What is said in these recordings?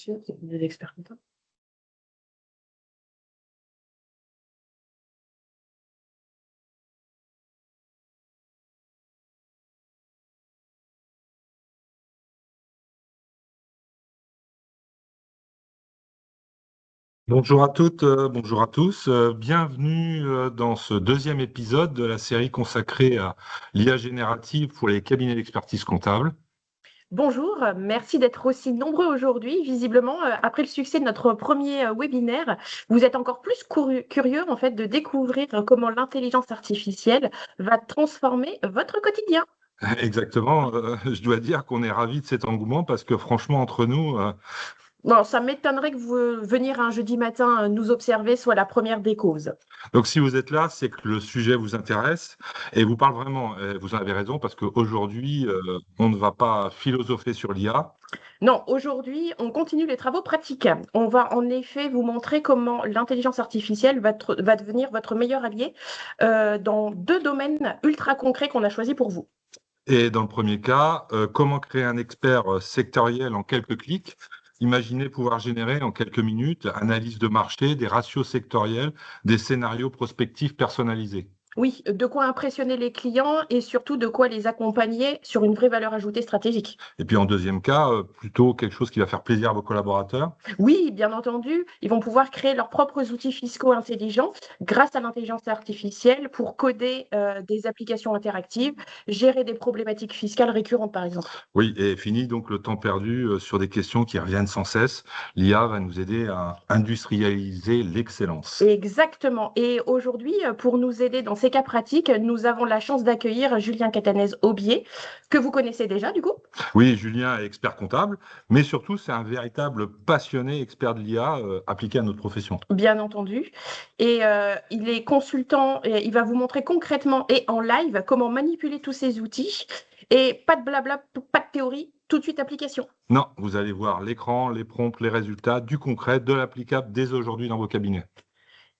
Sûr, cabinet d'experts comptables. Bonjour à toutes, bonjour à tous. Bienvenue dans ce deuxième épisode de la série consacrée à l'IA générative pour les cabinets d'expertise comptable. Bonjour, merci d'être aussi nombreux aujourd'hui. Visiblement, après le succès de notre premier webinaire, vous êtes encore plus curieux en fait de découvrir comment l'intelligence artificielle va transformer votre quotidien. Exactement, je dois dire qu'on est ravis de cet engouement parce que franchement, entre nous, Bon, ça m'étonnerait que vous venir un jeudi matin nous observer soit la première des causes. donc si vous êtes là, c'est que le sujet vous intéresse et vous parle vraiment. Vous avez raison parce qu'aujourd'hui, on ne va pas philosopher sur l'IA. Non, aujourd'hui, on continue les travaux pratiques. On va en effet vous montrer comment l'intelligence artificielle va devenir votre meilleur allié dans deux domaines ultra concrets qu'on a choisis pour vous. Et dans le premier cas, comment créer un expert sectoriel en quelques clics? Imaginez pouvoir générer en quelques minutes analyse de marché, des ratios sectoriels, des scénarios prospectifs personnalisés. Oui, de quoi impressionner les clients et surtout de quoi les accompagner sur une vraie valeur ajoutée stratégique. Et puis en deuxième cas, plutôt quelque chose qui va faire plaisir à vos collaborateurs. Oui, bien entendu, ils vont pouvoir créer leurs propres outils fiscaux intelligents grâce à l'intelligence artificielle pour coder des applications interactives, gérer des problématiques fiscales récurrentes, par exemple. Oui, et fini donc le temps perdu sur des questions qui reviennent sans cesse. L'IA va nous aider à industrialiser l'excellence. Exactement. Et aujourd'hui, pour nous aider dans ces cas pratiques, nous avons la chance d'accueillir Julien Catanès-Aubier, que vous connaissez déjà, du coup. Oui, Julien est expert comptable, mais surtout c'est un véritable passionné expert de l'IA appliqué à notre profession. Bien entendu. Et il est consultant et il va vous montrer concrètement et en live comment manipuler tous ces outils. Et pas de blabla, pas de théorie, tout de suite application. Non, vous allez voir l'écran, les prompts, les résultats, du concret, de l'applicable dès aujourd'hui dans vos cabinets.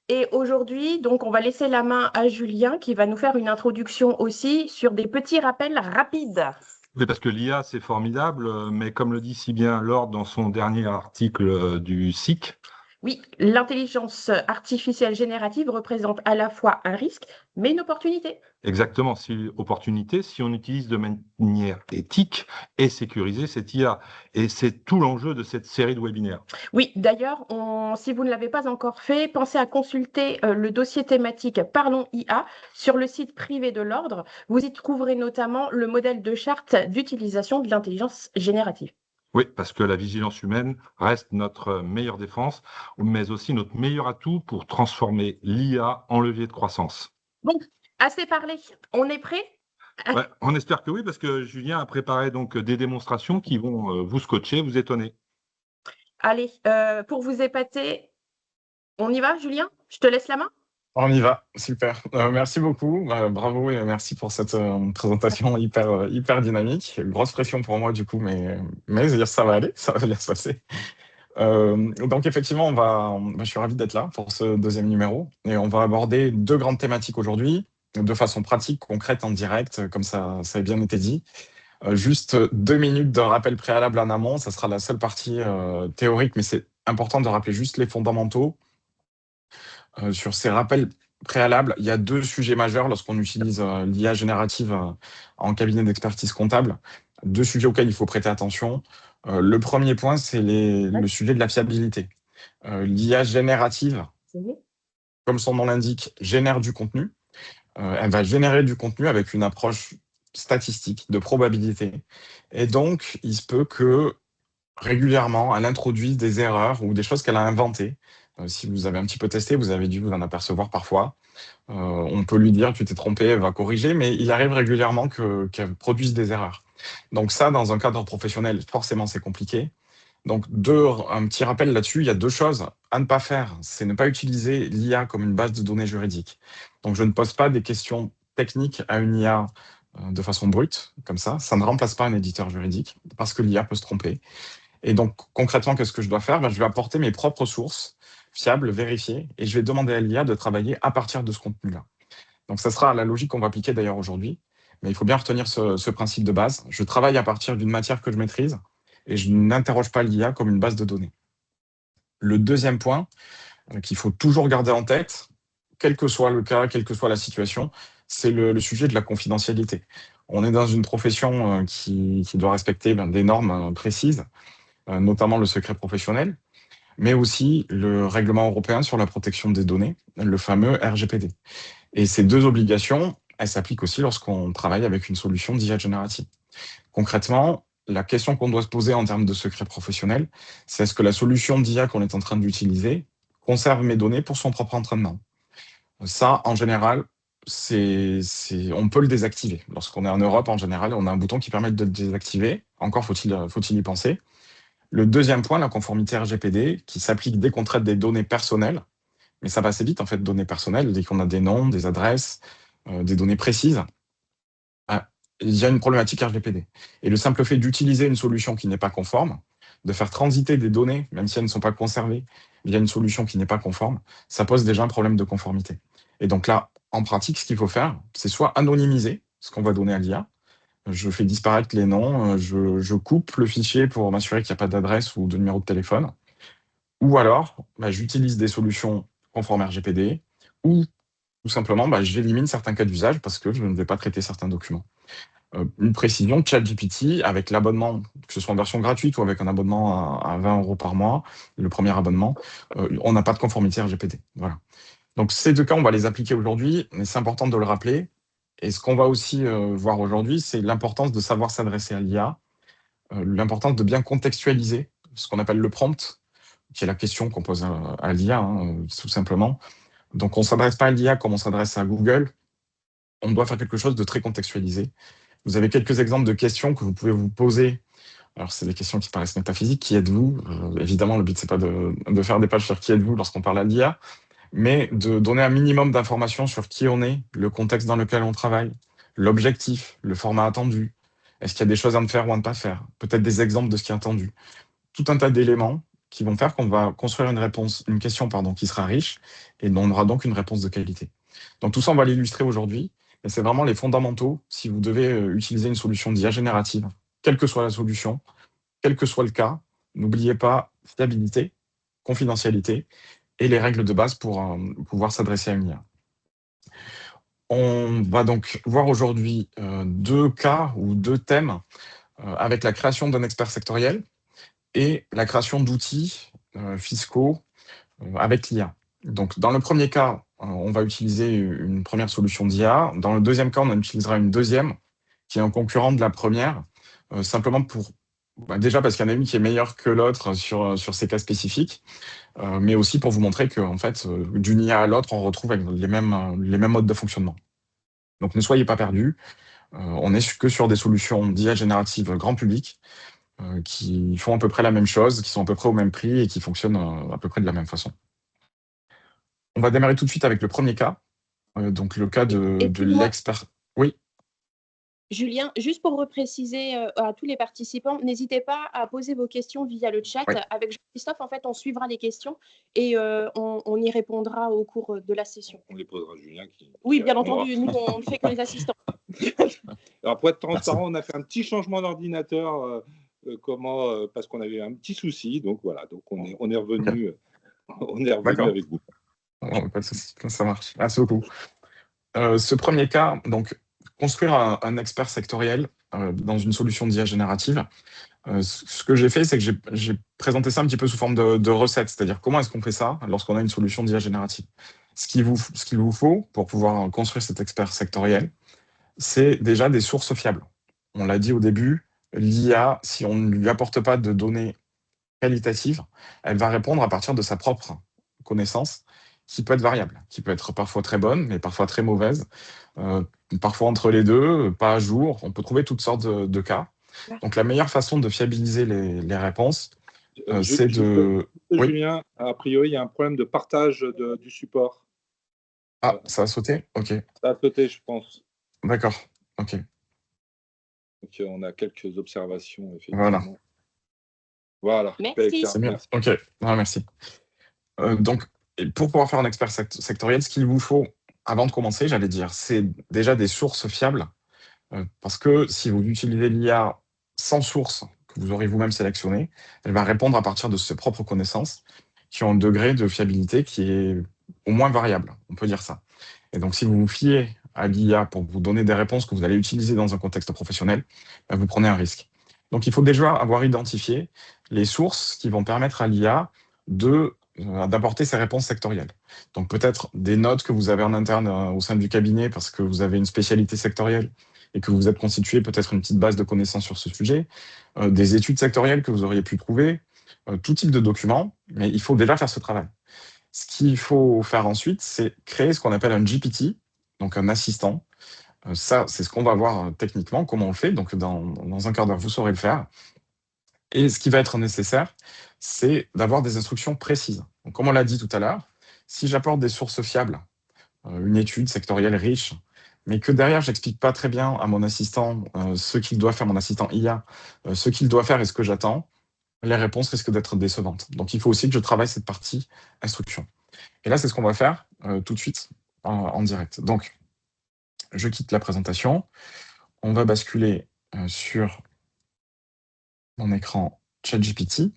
Et aujourd'hui, donc, on va laisser la main à Julien qui va nous faire une introduction aussi sur des petits rappels rapides. Oui, parce que l'IA, c'est formidable, mais comme le dit si bien Lord dans son dernier article du SIC, Oui, l'intelligence artificielle générative représente à la fois un risque, mais une opportunité. exactement, si opportunité, si on utilise de manière éthique et sécurisée cette IA. Et c'est tout l'enjeu de cette série de webinaires. Oui, d'ailleurs, si vous ne l'avez pas encore fait, pensez à consulter le dossier thématique Parlons IA sur le site privé de l'Ordre. Vous y trouverez notamment le modèle de charte d'utilisation de l'intelligence générative. Oui, parce que la vigilance humaine reste notre meilleure défense, mais aussi notre meilleur atout pour transformer l'IA en levier de croissance. Bon, assez parlé. On est prêt? Ouais, on espère que oui, parce que Julien a préparé donc des démonstrations qui vont vous scotcher, vous étonner. Allez, pour vous épater, on y va, Julien? Je te laisse la main? On y va, super. Merci beaucoup, bravo et merci pour cette présentation hyper dynamique. Grosse pression pour moi du coup, mais je veux dire, ça va aller, ça va bien se passer. Donc effectivement, je suis ravi d'être là pour ce deuxième numéro et on va aborder deux grandes thématiques aujourd'hui, de façon pratique, concrète, en direct, comme ça a bien été dit. Juste 2 minutes de rappel préalable en amont, ça sera la seule partie théorique, mais c'est important de rappeler juste les fondamentaux. Sur ces rappels préalables, il y a deux sujets majeurs lorsqu'on utilise l'IA générative en cabinet d'expertise comptable. Deux sujets auxquels il faut prêter attention. Le premier point, c'est le sujet de la fiabilité. L'IA générative, comme son nom l'indique, génère du contenu. Elle va générer du contenu avec une approche statistique, de probabilité. Et donc, il se peut que régulièrement, elle introduise des erreurs ou des choses qu'elle a inventées. Si vous avez un petit peu testé, vous avez dû vous en apercevoir parfois. On peut lui dire, tu t'es trompé, elle va corriger, mais il arrive régulièrement qu'elle produise des erreurs. Donc ça, dans un cadre professionnel, forcément, c'est compliqué. Donc, un petit rappel là-dessus, il y a deux choses à ne pas faire. C'est ne pas utiliser l'IA comme une base de données juridique. Donc, je ne pose pas des questions techniques à une IA de façon brute, comme ça. Ça ne remplace pas un éditeur juridique, parce que l'IA peut se tromper. Et donc, concrètement, qu'est-ce que je dois faire? Je vais apporter mes propres sources fiables, vérifiées, et je vais demander à l'IA de travailler à partir de ce contenu-là. Donc, ça sera la logique qu'on va appliquer d'ailleurs aujourd'hui. Mais il faut bien retenir ce principe de base. Je travaille à partir d'une matière que je maîtrise, et je n'interroge pas l'IA comme une base de données. Le deuxième point qu'il faut toujours garder en tête, quel que soit le cas, quelle que soit la situation, c'est le sujet de la confidentialité. On est dans une profession qui doit respecter des normes précises, notamment le secret professionnel, mais aussi le règlement européen sur la protection des données, le fameux RGPD. Et ces deux obligations, elles s'appliquent aussi lorsqu'on travaille avec une solution d'IA générative. Concrètement, la question qu'on doit se poser en termes de secret professionnel, c'est est-ce que la solution d'IA qu'on est en train d'utiliser conserve mes données pour son propre entraînement? Ça, en général, on peut le désactiver. Lorsqu'on est en Europe, en général, on a un bouton qui permet de le désactiver. Encore faut-il y penser. Le deuxième point, la conformité RGPD, qui s'applique dès qu'on traite des données personnelles, mais ça va assez vite, en fait, données personnelles, dès qu'on a des noms, des adresses, des données précises. Il y a une problématique RGPD. Et le simple fait d'utiliser une solution qui n'est pas conforme, de faire transiter des données, même si elles ne sont pas conservées, via une solution qui n'est pas conforme, ça pose déjà un problème de conformité. Et donc là, en pratique, ce qu'il faut faire, c'est soit anonymiser ce qu'on va donner à l'IA, je fais disparaître les noms, je coupe le fichier pour m'assurer qu'il n'y a pas d'adresse ou de numéro de téléphone, ou alors j'utilise des solutions conformes RGPD, ou tout simplement j'élimine certains cas d'usage parce que je ne vais pas traiter certains documents. Une précision, ChatGPT, avec l'abonnement, que ce soit en version gratuite ou avec un abonnement à 20 € par mois, le premier abonnement, on n'a pas de conformité RGPD. Voilà. Donc ces deux cas, on va les appliquer aujourd'hui, mais c'est important de le rappeler. Et ce qu'on va aussi voir aujourd'hui, c'est l'importance de savoir s'adresser à l'IA, l'importance de bien contextualiser ce qu'on appelle le prompt, qui est la question qu'on pose à l'IA, tout simplement. Donc on ne s'adresse pas à l'IA comme on s'adresse à Google, on doit faire quelque chose de très contextualisé. Vous avez quelques exemples de questions que vous pouvez vous poser. Alors, c'est des questions qui paraissent métaphysiques. Qui êtes-vous? Évidemment, le but, c'est pas de faire des pages sur qui êtes-vous lorsqu'on parle à l'IA, mais de donner un minimum d'informations sur qui on est, le contexte dans lequel on travaille, l'objectif, le format attendu. Est-ce qu'il y a des choses à ne faire ou à ne pas faire? Peut-être des exemples de ce qui est attendu. Tout un tas d'éléments qui vont faire qu'on va construire une question qui sera riche et on aura donc une réponse de qualité. Donc tout ça, on va l'illustrer aujourd'hui. Et c'est vraiment les fondamentaux si vous devez utiliser une solution d'IA générative, quelle que soit la solution, quel que soit le cas. N'oubliez pas fiabilité, confidentialité et les règles de base pour pouvoir s'adresser à une IA. On va donc voir aujourd'hui deux cas ou deux thèmes avec la création d'un expert sectoriel et la création d'outils fiscaux avec l'IA. Donc, dans le premier cas, on va utiliser une première solution d'IA. Dans le deuxième cas, on en utilisera une deuxième, qui est un concurrent de la première, simplement pour déjà parce qu'il y en a une qui est meilleure que l'autre sur ces cas spécifiques, mais aussi pour vous montrer que en fait, d'une IA à l'autre, on retrouve avec les mêmes modes de fonctionnement. Donc, ne soyez pas perdus. On n'est que sur des solutions d'IA générative grand public qui font à peu près la même chose, qui sont à peu près au même prix et qui fonctionnent à peu près de la même façon. On va démarrer tout de suite avec le premier cas, donc le cas de l'expert. Oui. Julien, juste pour repréciser à tous les participants, n'hésitez pas à poser vos questions via le chat. Oui. Avec Jean-Christophe, en fait, on suivra les questions et on y répondra au cours de la session. On les posera à Julien. Oui, bien entendu, nous, on ne fait que les assistants. Alors, pour être transparent, on a fait un petit changement d'ordinateur parce qu'on avait un petit souci. Donc, voilà, donc on est revenu, avec vous. Oh, pas de souci, ça marche. Merci beaucoup. Ce premier cas, donc, construire un expert sectoriel dans une solution d'IA générative. Ce que j'ai fait, c'est que j'ai présenté ça un petit peu sous forme de recette, c'est-à-dire comment est-ce qu'on fait ça lorsqu'on a une solution d'IA générative. Ce qu'il vous faut pour pouvoir construire cet expert sectoriel, c'est déjà des sources fiables. On l'a dit au début, l'IA, si on ne lui apporte pas de données qualitatives, elle va répondre à partir de sa propre connaissance, qui peut être variable, qui peut être parfois très bonne, mais parfois très mauvaise, parfois entre les deux, pas à jour. On peut trouver toutes sortes de cas. Donc la meilleure façon de fiabiliser les réponses, c'est de... Julien, a priori, il y a un problème de partage du support. Ah, ça a sauté? Ok. Ça a sauté, je pense. D'accord, ok. Donc on a quelques observations, effectivement. Voilà. Merci. C'est bien. Ok, merci. Donc, pour pouvoir faire un expert sectoriel, ce qu'il vous faut, avant de commencer, j'allais dire, c'est déjà des sources fiables. Parce que si vous utilisez l'IA sans source, que vous aurez vous-même sélectionné, elle va répondre à partir de ses propres connaissances qui ont un degré de fiabilité qui est au moins variable, on peut dire ça. Et donc, si vous vous fiez à l'IA pour vous donner des réponses que vous allez utiliser dans un contexte professionnel, vous prenez un risque. Donc, il faut déjà avoir identifié les sources qui vont permettre à l'IA d'apporter ces réponses sectorielles. Donc, peut-être des notes que vous avez en interne au sein du cabinet parce que vous avez une spécialité sectorielle et que vous êtes constitué peut-être une petite base de connaissances sur ce sujet, des études sectorielles que vous auriez pu trouver, tout type de documents, mais il faut déjà faire ce travail. Ce qu'il faut faire ensuite, c'est créer ce qu'on appelle un GPT, donc un assistant. Ça, c'est ce qu'on va voir techniquement, comment on le fait. Donc, dans un quart d'heure, vous saurez le faire. Et ce qui va être nécessaire, c'est d'avoir des instructions précises. Donc, comme on l'a dit tout à l'heure, si j'apporte des sources fiables, une étude sectorielle riche, mais que derrière, j'explique pas très bien à mon assistant ce qu'il doit faire, mon assistant IA, ce qu'il doit faire et ce que j'attends, les réponses risquent d'être décevantes. Donc, il faut aussi que je travaille cette partie instruction. Et là, c'est ce qu'on va faire tout de suite en direct. Donc, je quitte la présentation. On va basculer sur mon écran ChatGPT.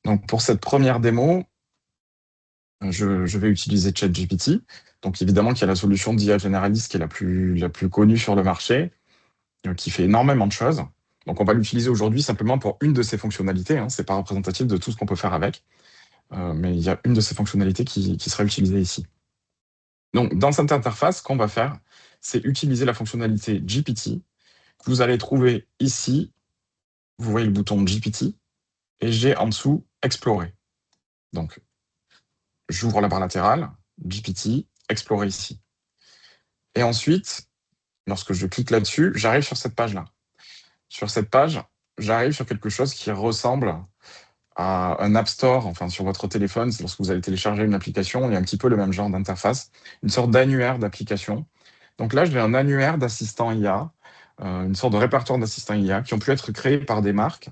Donc, pour cette première démo, je vais utiliser ChatGPT. Donc, évidemment, qu'il y a la solution d'IA généraliste qui est la plus connue sur le marché, qui fait énormément de choses. Donc, on va l'utiliser aujourd'hui simplement pour une de ses fonctionnalités. Hein. Ce n'est pas représentatif de tout ce qu'on peut faire avec. Mais il y a une de ces fonctionnalités qui sera utilisée ici. Donc, dans cette interface, ce qu'on va faire, c'est utiliser la fonctionnalité GPT que vous allez trouver ici. Vous voyez le bouton GPT et j'ai en dessous Explorer. Donc, j'ouvre la barre latérale, GPT, Explorer ici. Et ensuite, lorsque je clique là-dessus, j'arrive sur cette page-là. Sur cette page, j'arrive sur quelque chose qui ressemble à un App Store, enfin sur votre téléphone, c'est lorsque vous allez télécharger une application, il y a un petit peu le même genre d'interface, une sorte d'annuaire d'application. Donc là, j'ai un annuaire d'assistants IA, une sorte de répertoire d'assistants IA qui ont pu être créés par des marques,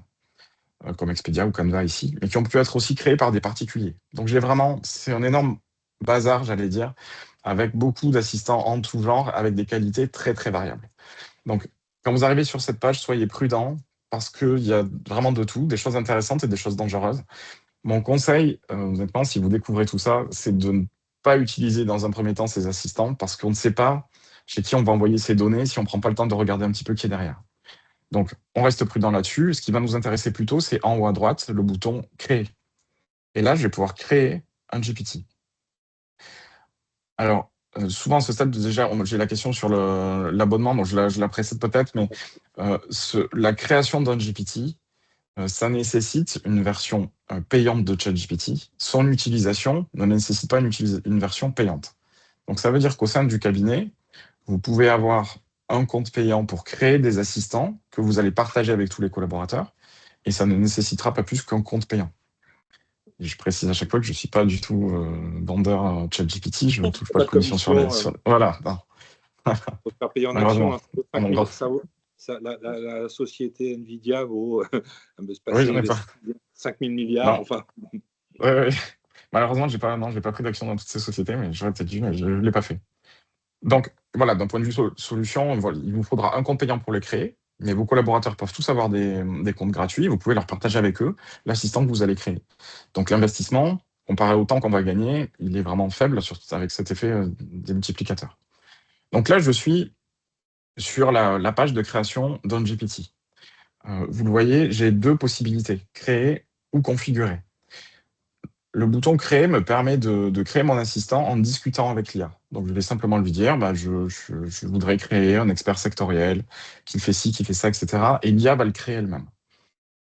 comme Expedia ou Canva ici, mais qui ont pu être aussi créés par des particuliers. Donc c'est un énorme bazar, j'allais dire, avec beaucoup d'assistants en tout genre, avec des qualités très, très variables. Donc, quand vous arrivez sur cette page, soyez prudents, parce qu'il y a vraiment de tout, des choses intéressantes et des choses dangereuses. Mon conseil, honnêtement, si vous découvrez tout ça, c'est de ne pas utiliser dans un premier temps ces assistants, parce qu'on ne sait pas chez qui on va envoyer ces données si on ne prend pas le temps de regarder un petit peu qui est derrière. Donc, on reste prudent là-dessus. Ce qui va nous intéresser plutôt, c'est en haut à droite, le bouton « Créer ». Et là, je vais pouvoir créer un GPT. Alors, souvent, à ce stade, déjà, j'ai la question sur l'abonnement, donc je la précède peut-être, mais la création d'un GPT, ça nécessite une version payante de ChatGPT. Son utilisation ne nécessite pas une version payante. Donc, ça veut dire qu'au sein du cabinet, vous pouvez avoir un compte payant pour créer des assistants que vous allez partager avec tous les collaborateurs, et ça ne nécessitera pas plus qu'un compte payant. Et je précise à chaque fois que je ne suis pas du tout vendeur ChatGPT, je ne touche pas de commission sur les... Voilà. Il faut faire payer en action. Hein, la société Nvidia vaut 5 000 milliards. Non. Enfin. Ouais. Malheureusement, je n'ai pas pris d'action dans toutes ces sociétés, mais j'aurais peut-être dû, mais je ne l'ai pas fait. Donc, voilà, d'un point de vue solution, il vous faudra un compte payant pour les créer, mais vos collaborateurs peuvent tous avoir des comptes gratuits. Vous pouvez leur partager avec eux l'assistant que vous allez créer. Donc, l'investissement, comparé au temps qu'on va gagner, il est vraiment faible avec cet effet des multiplicateurs. Donc là, je suis sur la page de création d'un GPT. Vous le voyez, j'ai deux possibilités, créer ou configurer. Le bouton « Créer » me permet de créer mon assistant en discutant avec l'IA. Donc, je vais simplement lui dire je voudrais créer un expert sectoriel qui fait ci, qui fait ça, etc. Et l'IA va le créer elle-même.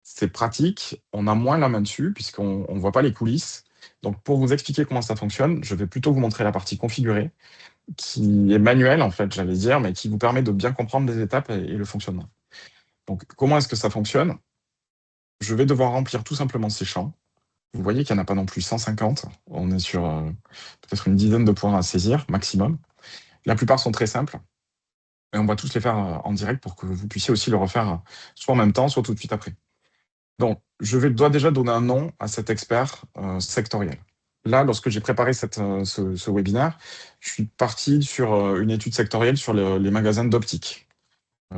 C'est pratique, on a moins la main dessus puisqu'on ne voit pas les coulisses. Donc, pour vous expliquer comment ça fonctionne, je vais plutôt vous montrer la partie configurée, qui est manuelle, en fait, j'allais dire, mais qui vous permet de bien comprendre les étapes et le fonctionnement. Donc, comment est-ce que ça fonctionne? Je vais devoir remplir tout simplement ces champs. Vous voyez qu'il n'y en a pas non plus 150. On est sur peut-être une dizaine de points à saisir, maximum. La plupart sont très simples. Et on va tous les faire en direct pour que vous puissiez aussi le refaire soit en même temps, soit tout de suite après. Donc, je dois déjà donner un nom à cet expert sectoriel. Là, lorsque j'ai préparé ce webinaire, je suis parti sur une étude sectorielle sur les magasins d'optique.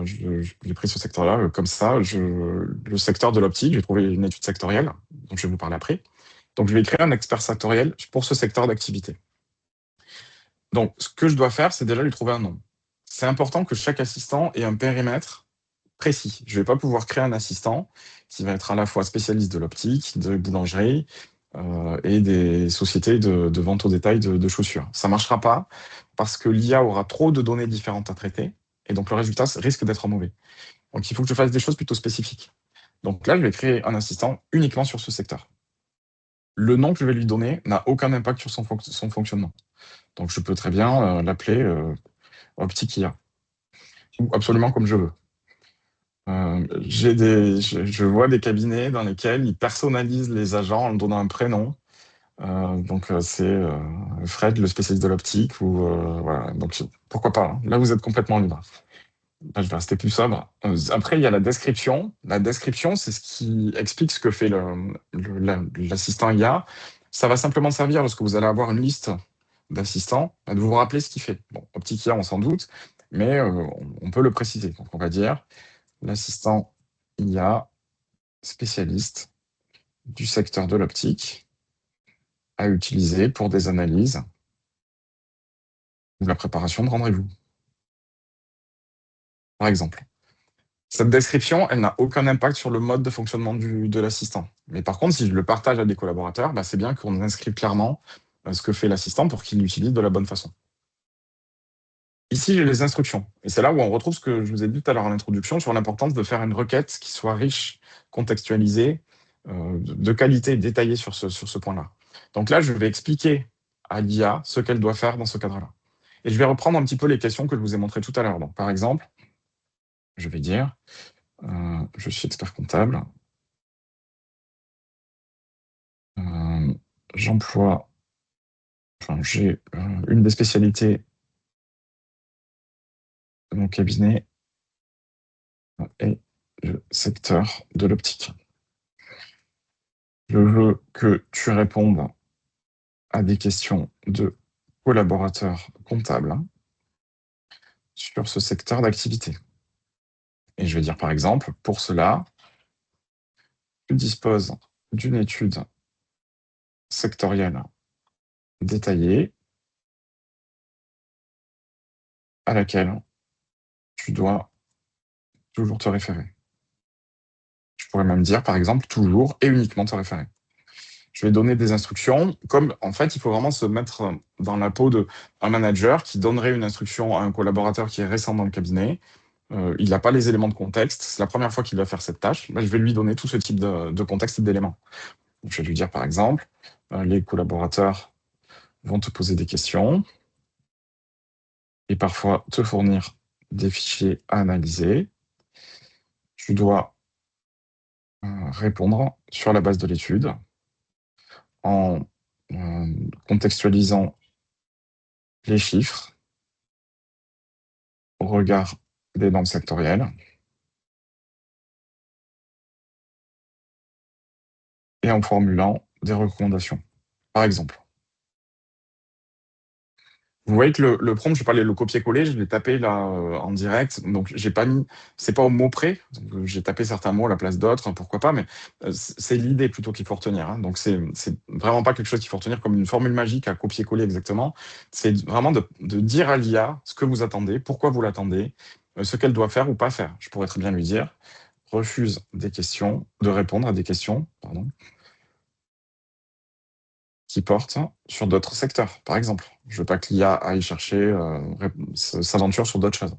J'ai pris ce secteur-là comme ça. Le secteur de l'optique, j'ai trouvé une étude sectorielle, dont je vais vous parler après. Donc, je vais créer un expert sectoriel pour ce secteur d'activité. Donc, ce que je dois faire, c'est déjà lui trouver un nom. C'est important que chaque assistant ait un périmètre précis. Je ne vais pas pouvoir créer un assistant qui va être à la fois spécialiste de l'optique, de boulangerie et des sociétés de vente au détail de chaussures. Ça ne marchera pas parce que l'IA aura trop de données différentes à traiter et donc le résultat risque d'être mauvais. Donc, il faut que je fasse des choses plutôt spécifiques. Donc là, je vais créer un assistant uniquement sur ce secteur. Le nom que je vais lui donner n'a aucun impact sur son fonctionnement. Donc, je peux très bien l'appeler Optique IA, ou absolument comme je veux. Je vois des cabinets dans lesquels ils personnalisent les agents en leur donnant un prénom. C'est Fred, le spécialiste de l'optique, ou voilà. Donc, pourquoi pas, hein. Là, vous êtes complètement libre. Là, je vais rester plus sobre. Après, il y a la description. La description, c'est ce qui explique ce que fait l'assistant IA. Ça va simplement servir lorsque vous allez avoir une liste d'assistants, de vous rappeler ce qu'il fait. Bon, Optique IA, on s'en doute, mais on peut le préciser. Donc, on va dire l'assistant IA spécialiste du secteur de l'optique à utiliser pour des analyses ou la préparation de rendez-vous, par exemple. Cette description, elle n'a aucun impact sur le mode de fonctionnement de l'assistant. Mais par contre, si je le partage à des collaborateurs, c'est bien qu'on inscrit clairement ce que fait l'assistant pour qu'il l'utilise de la bonne façon. Ici, j'ai les instructions. Et c'est là où on retrouve ce que je vous ai dit tout à l'heure en introduction sur l'importance de faire une requête qui soit riche, contextualisée, de qualité, détaillée sur ce point-là. Donc là, je vais expliquer à l'IA ce qu'elle doit faire dans ce cadre-là. Et je vais reprendre un petit peu les questions que je vous ai montrées tout à l'heure. Donc, par exemple, je vais dire, je suis expert comptable. J'emploie, j'ai une des spécialités de mon cabinet est le secteur de l'optique. Je veux que tu répondes à des questions de collaborateurs comptables sur ce secteur d'activité. Et je vais dire par exemple, pour cela, tu disposes d'une étude sectorielle détaillée à laquelle tu dois toujours te référer. Je pourrais même dire, par exemple, toujours et uniquement te référer. Je vais donner des instructions, comme en fait, il faut vraiment se mettre dans la peau d'un manager qui donnerait une instruction à un collaborateur qui est récent dans le cabinet. Il n'a pas les éléments de contexte, c'est la première fois qu'il va faire cette tâche. Je vais lui donner tout ce type de contexte et d'éléments. Je vais lui dire, par exemple, les collaborateurs vont te poser des questions et parfois te fournir des fichiers à analyser. Tu dois répondre sur la base de l'étude en contextualisant les chiffres au regard des normes sectorielles et en formulant des recommandations. Par exemple, vous voyez que le prompt, je vais pas le copier-coller, je l'ai tapé là en direct, donc j'ai pas mis, c'est pas au mot près, j'ai tapé certains mots à la place d'autres, pourquoi pas, mais c'est l'idée plutôt qu'il faut retenir. Hein. Donc c'est vraiment pas quelque chose qu'il faut retenir comme une formule magique à copier-coller exactement. C'est vraiment de dire à l'IA ce que vous attendez, pourquoi vous l'attendez, ce qu'elle doit faire ou pas faire. Je pourrais très bien lui dire refuse de répondre à des questions, qui portent sur d'autres secteurs, par exemple. Je veux pas que l'IA aille chercher, s'aventure sur d'autres choses.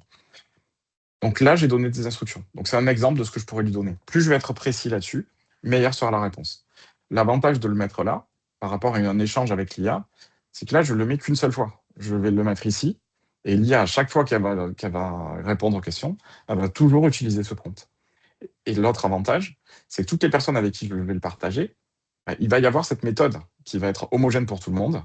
Donc là, j'ai donné des instructions. Donc c'est un exemple de ce que je pourrais lui donner. Plus je vais être précis là-dessus, meilleure sera la réponse. L'avantage de le mettre là, par rapport à un échange avec l'IA, c'est que là, je le mets qu'une seule fois. Je vais le mettre ici, et l'IA, à chaque fois qu'elle va répondre aux questions, elle va toujours utiliser ce prompt. Et l'autre avantage, c'est que toutes les personnes avec qui je vais le partager, il va y avoir cette méthode qui va être homogène pour tout le monde.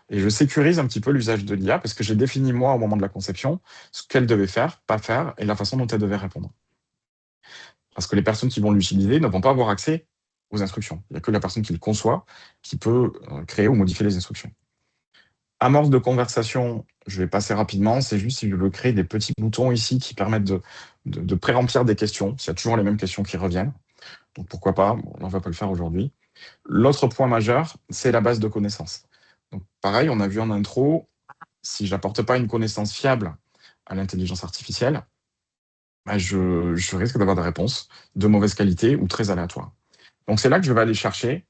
Et je sécurise un petit peu l'usage de l'IA parce que j'ai défini, moi, au moment de la conception, ce qu'elle devait faire, pas faire, et la façon dont elle devait répondre. Parce que les personnes qui vont l'utiliser ne vont pas avoir accès aux instructions. Il n'y a que la personne qui le conçoit qui peut créer ou modifier les instructions. Amorce de conversation, je vais passer rapidement. C'est juste si je veux créer des petits boutons ici qui permettent de pré-remplir des questions. S'il y a toujours les mêmes questions qui reviennent. Donc pourquoi pas, bon, on ne va pas le faire aujourd'hui. L'autre point majeur, c'est la base de connaissances. Donc pareil, on a vu en intro, si je n'apporte pas une connaissance fiable à l'intelligence artificielle, bah, je risque d'avoir des réponses de mauvaise qualité ou très aléatoires. Donc c'est là que je vais aller chercher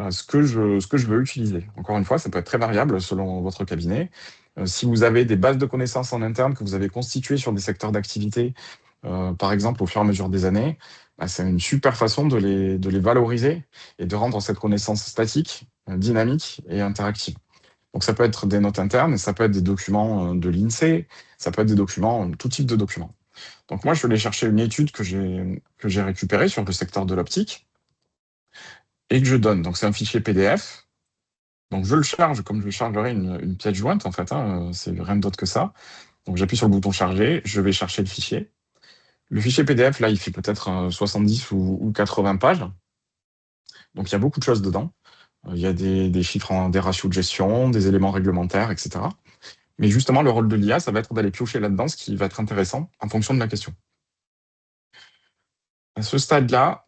ce que je veux utiliser. Encore une fois, ça peut être très variable selon votre cabinet. Si vous avez des bases de connaissances en interne que vous avez constituées sur des secteurs d'activité, par exemple au fur et à mesure des années, bah, c'est une super façon de les valoriser et de rendre cette connaissance statique, dynamique et interactive. Donc ça peut être des notes internes, ça peut être des documents de l'INSEE, ça peut être des documents, tout type de documents. Donc moi, je vais aller chercher une étude que j'ai récupérée sur le secteur de l'optique et que je donne. Donc c'est un fichier PDF. Donc je le charge comme je chargerais une pièce jointe, en fait. C'est rien d'autre que ça. Donc j'appuie sur le bouton charger, je vais chercher le fichier. Le fichier PDF, là, il fait peut-être 70 ou 80 pages. Donc il y a beaucoup de choses dedans. Il y a des chiffres, des ratios de gestion, des éléments réglementaires, etc. Mais justement, le rôle de l'IA, ça va être d'aller piocher là-dedans, ce qui va être intéressant en fonction de la question. À ce stade-là,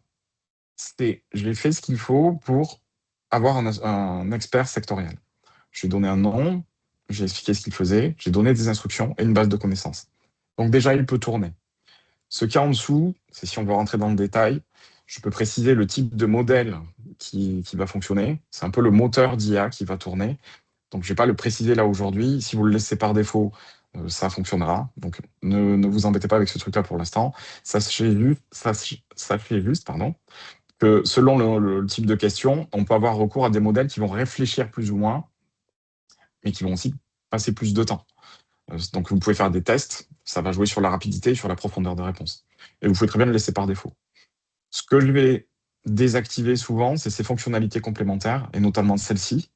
j'ai fait ce qu'il faut pour avoir un expert sectoriel. Je lui ai donné un nom, j'ai expliqué ce qu'il faisait, j'ai donné des instructions et une base de connaissances. Donc déjà, il peut tourner. Ce qu'il y a en dessous, c'est si on veut rentrer dans le détail, je peux préciser le type de modèle qui va fonctionner. C'est un peu le moteur d'IA qui va tourner. Donc, je ne vais pas le préciser là aujourd'hui. Si vous le laissez par défaut, ça fonctionnera. Donc, ne vous embêtez pas avec ce truc-là pour l'instant. Sachez juste, que selon le type de question, on peut avoir recours à des modèles qui vont réfléchir plus ou moins, mais qui vont aussi passer plus de temps. Donc, vous pouvez faire des tests. Ça va jouer sur la rapidité et sur la profondeur de réponse. Et vous pouvez très bien le laisser par défaut. Ce que je vais désactiver souvent, c'est ces fonctionnalités complémentaires, et notamment celle-ci,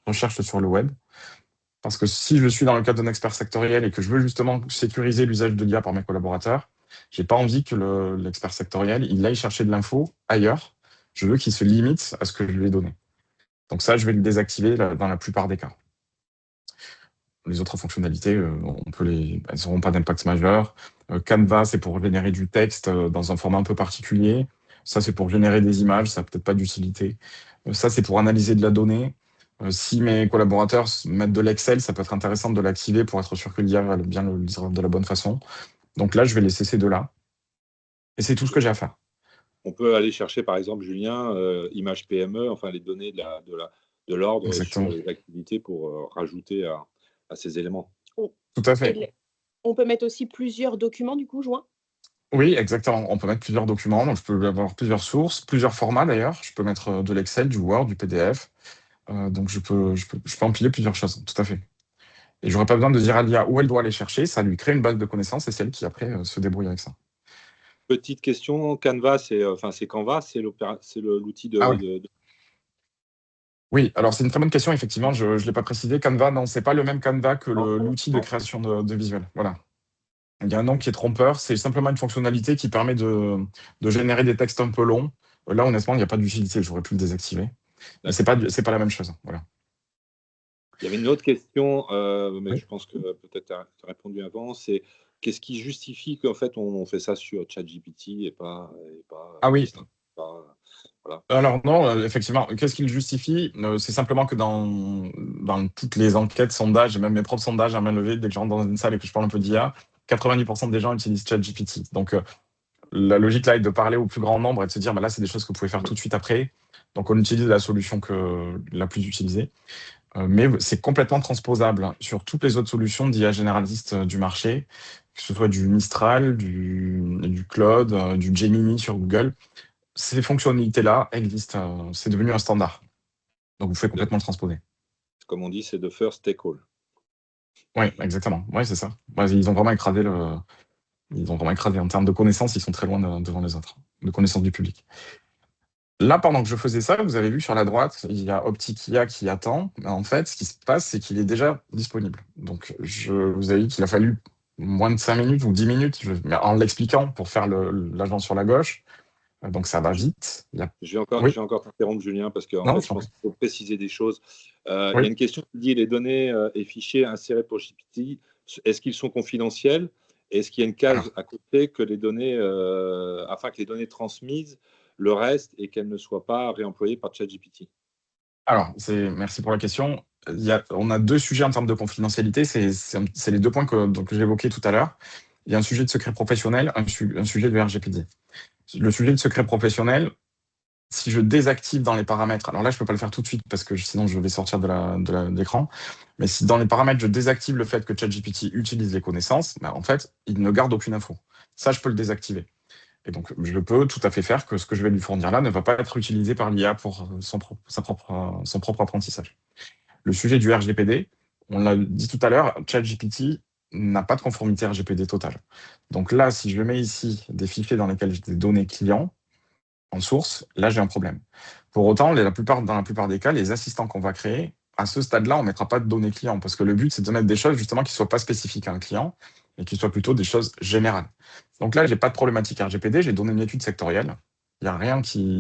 recherche sur le web. Parce que si je suis dans le cadre d'un expert sectoriel et que je veux justement sécuriser l'usage de l'IA par mes collaborateurs, j'ai pas envie que l'expert sectoriel il aille chercher de l'info ailleurs. Je veux qu'il se limite à ce que je lui ai donné. Donc ça, je vais le désactiver dans la plupart des cas. Les autres fonctionnalités, elles n'auront pas d'impact majeur. Canva, c'est pour générer du texte dans un format un peu particulier. Ça, c'est pour générer des images, ça n'a peut-être pas d'utilité. Ça, c'est pour analyser de la donnée. Si mes collaborateurs mettent de l'Excel, ça peut être intéressant de l'activer pour être sûr que l'IA va bien le lire de la bonne façon. Donc là, je vais laisser ces deux-là. Et c'est tout ce que j'ai à faire. On peut aller chercher, par exemple, Julien, image PME, enfin les données de l'ordre sur les activités pour rajouter à ces éléments. Tout à fait. On peut mettre aussi plusieurs documents, du coup, joints? Oui, exactement. On peut mettre plusieurs documents. Donc, je peux avoir plusieurs sources, plusieurs formats d'ailleurs. Je peux mettre de l'Excel, du Word, du PDF. Donc, je peux empiler plusieurs choses, tout à fait. Et je n'aurai pas besoin de dire à l'IA où elle doit aller chercher. Ça lui crée une base de connaissances et c'est elle qui, après, se débrouille avec ça. Petite question, Canva, c'est Canva, c'est l'outil de... Oui, alors c'est une très bonne question, effectivement, je ne l'ai pas précisé. Canva, non, ce n'est pas le même Canva que l'outil de création de visuels. Voilà. Il y a un nom qui est trompeur, c'est simplement une fonctionnalité qui permet de générer des textes un peu longs. Là, honnêtement, il n'y a pas d'utilité, j'aurais pu le désactiver. Mais ce n'est pas la même chose. Voilà. Il y avait une autre question, mais oui. Je pense que peut-être tu as répondu avant, c'est qu'est-ce qui justifie qu'en fait on fait ça sur ChatGPT et pas ah oui. Voilà. Alors non, effectivement, qu'est-ce qui le justifie? C'est simplement que dans toutes les enquêtes, sondages, et même mes propres sondages à main levée, dès que je rentre dans une salle et que je parle un peu d'IA, 90% des gens utilisent ChatGPT. Donc la logique là est de parler au plus grand nombre et de se dire, bah, là, c'est des choses que vous pouvez faire tout de suite après. Donc on utilise la solution la plus utilisée. Mais c'est complètement transposable sur toutes les autres solutions d'IA généraliste du marché, que ce soit du Mistral, du Claude, du Gemini sur Google. Ces fonctionnalités-là existent, c'est devenu un standard. Donc, vous pouvez complètement le transposer. Comme on dit, c'est the first take all. Oui, exactement. Oui, c'est ça. Ils ont vraiment écrasé en termes de connaissances, ils sont très loin devant les autres, de connaissances du public. Là, pendant que je faisais ça, vous avez vu sur la droite, il y a Optic IA qui attend. Mais en fait, ce qui se passe, c'est qu'il est déjà disponible. Donc, vous avez vu qu'il a fallu moins de 5 minutes ou 10 minutes, en l'expliquant pour faire l'agent sur la gauche. Donc ça va vite. Je Oui, vais encore t'interrompre, Julien, parce qu'en non, fait, je je t'en prie. pense qu'il faut préciser des choses. Il y a Oui. une question qui dit les données et fichiers insérés pour GPT, est-ce qu'ils sont confidentiels? Est-ce qu'il y a une Alors, case à côté que les données, afin que les données transmises le reste et qu'elles ne soient pas réemployées par ChatGPT? merci pour la question. On a deux sujets en termes de confidentialité. C'est les deux points que j'évoquais tout à l'heure. Il y a un sujet de secret professionnel, un sujet de RGPD. Le sujet de secret professionnel, si je désactive dans les paramètres, alors là, je ne peux pas le faire tout de suite parce que sinon je vais sortir de l'écran, mais si dans les paramètres, je désactive le fait que ChatGPT utilise les connaissances, ben, en fait, il ne garde aucune info. Ça, je peux le désactiver. Et donc, je peux tout à fait faire que ce que je vais lui fournir là ne va pas être utilisé par l'IA pour son propre apprentissage. Le sujet du RGPD, on l'a dit tout à l'heure, ChatGPT n'a pas de conformité RGPD totale. Donc là, si je mets ici des fichiers dans lesquels j'ai des données clients en source, là, j'ai un problème. Pour autant, dans la plupart des cas, les assistants qu'on va créer, à ce stade-là, on ne mettra pas de données clients parce que le but, c'est de mettre des choses justement qui ne soient pas spécifiques à un client et qui soient plutôt des choses générales. Donc là, je n'ai pas de problématique RGPD, j'ai donné une étude sectorielle. Il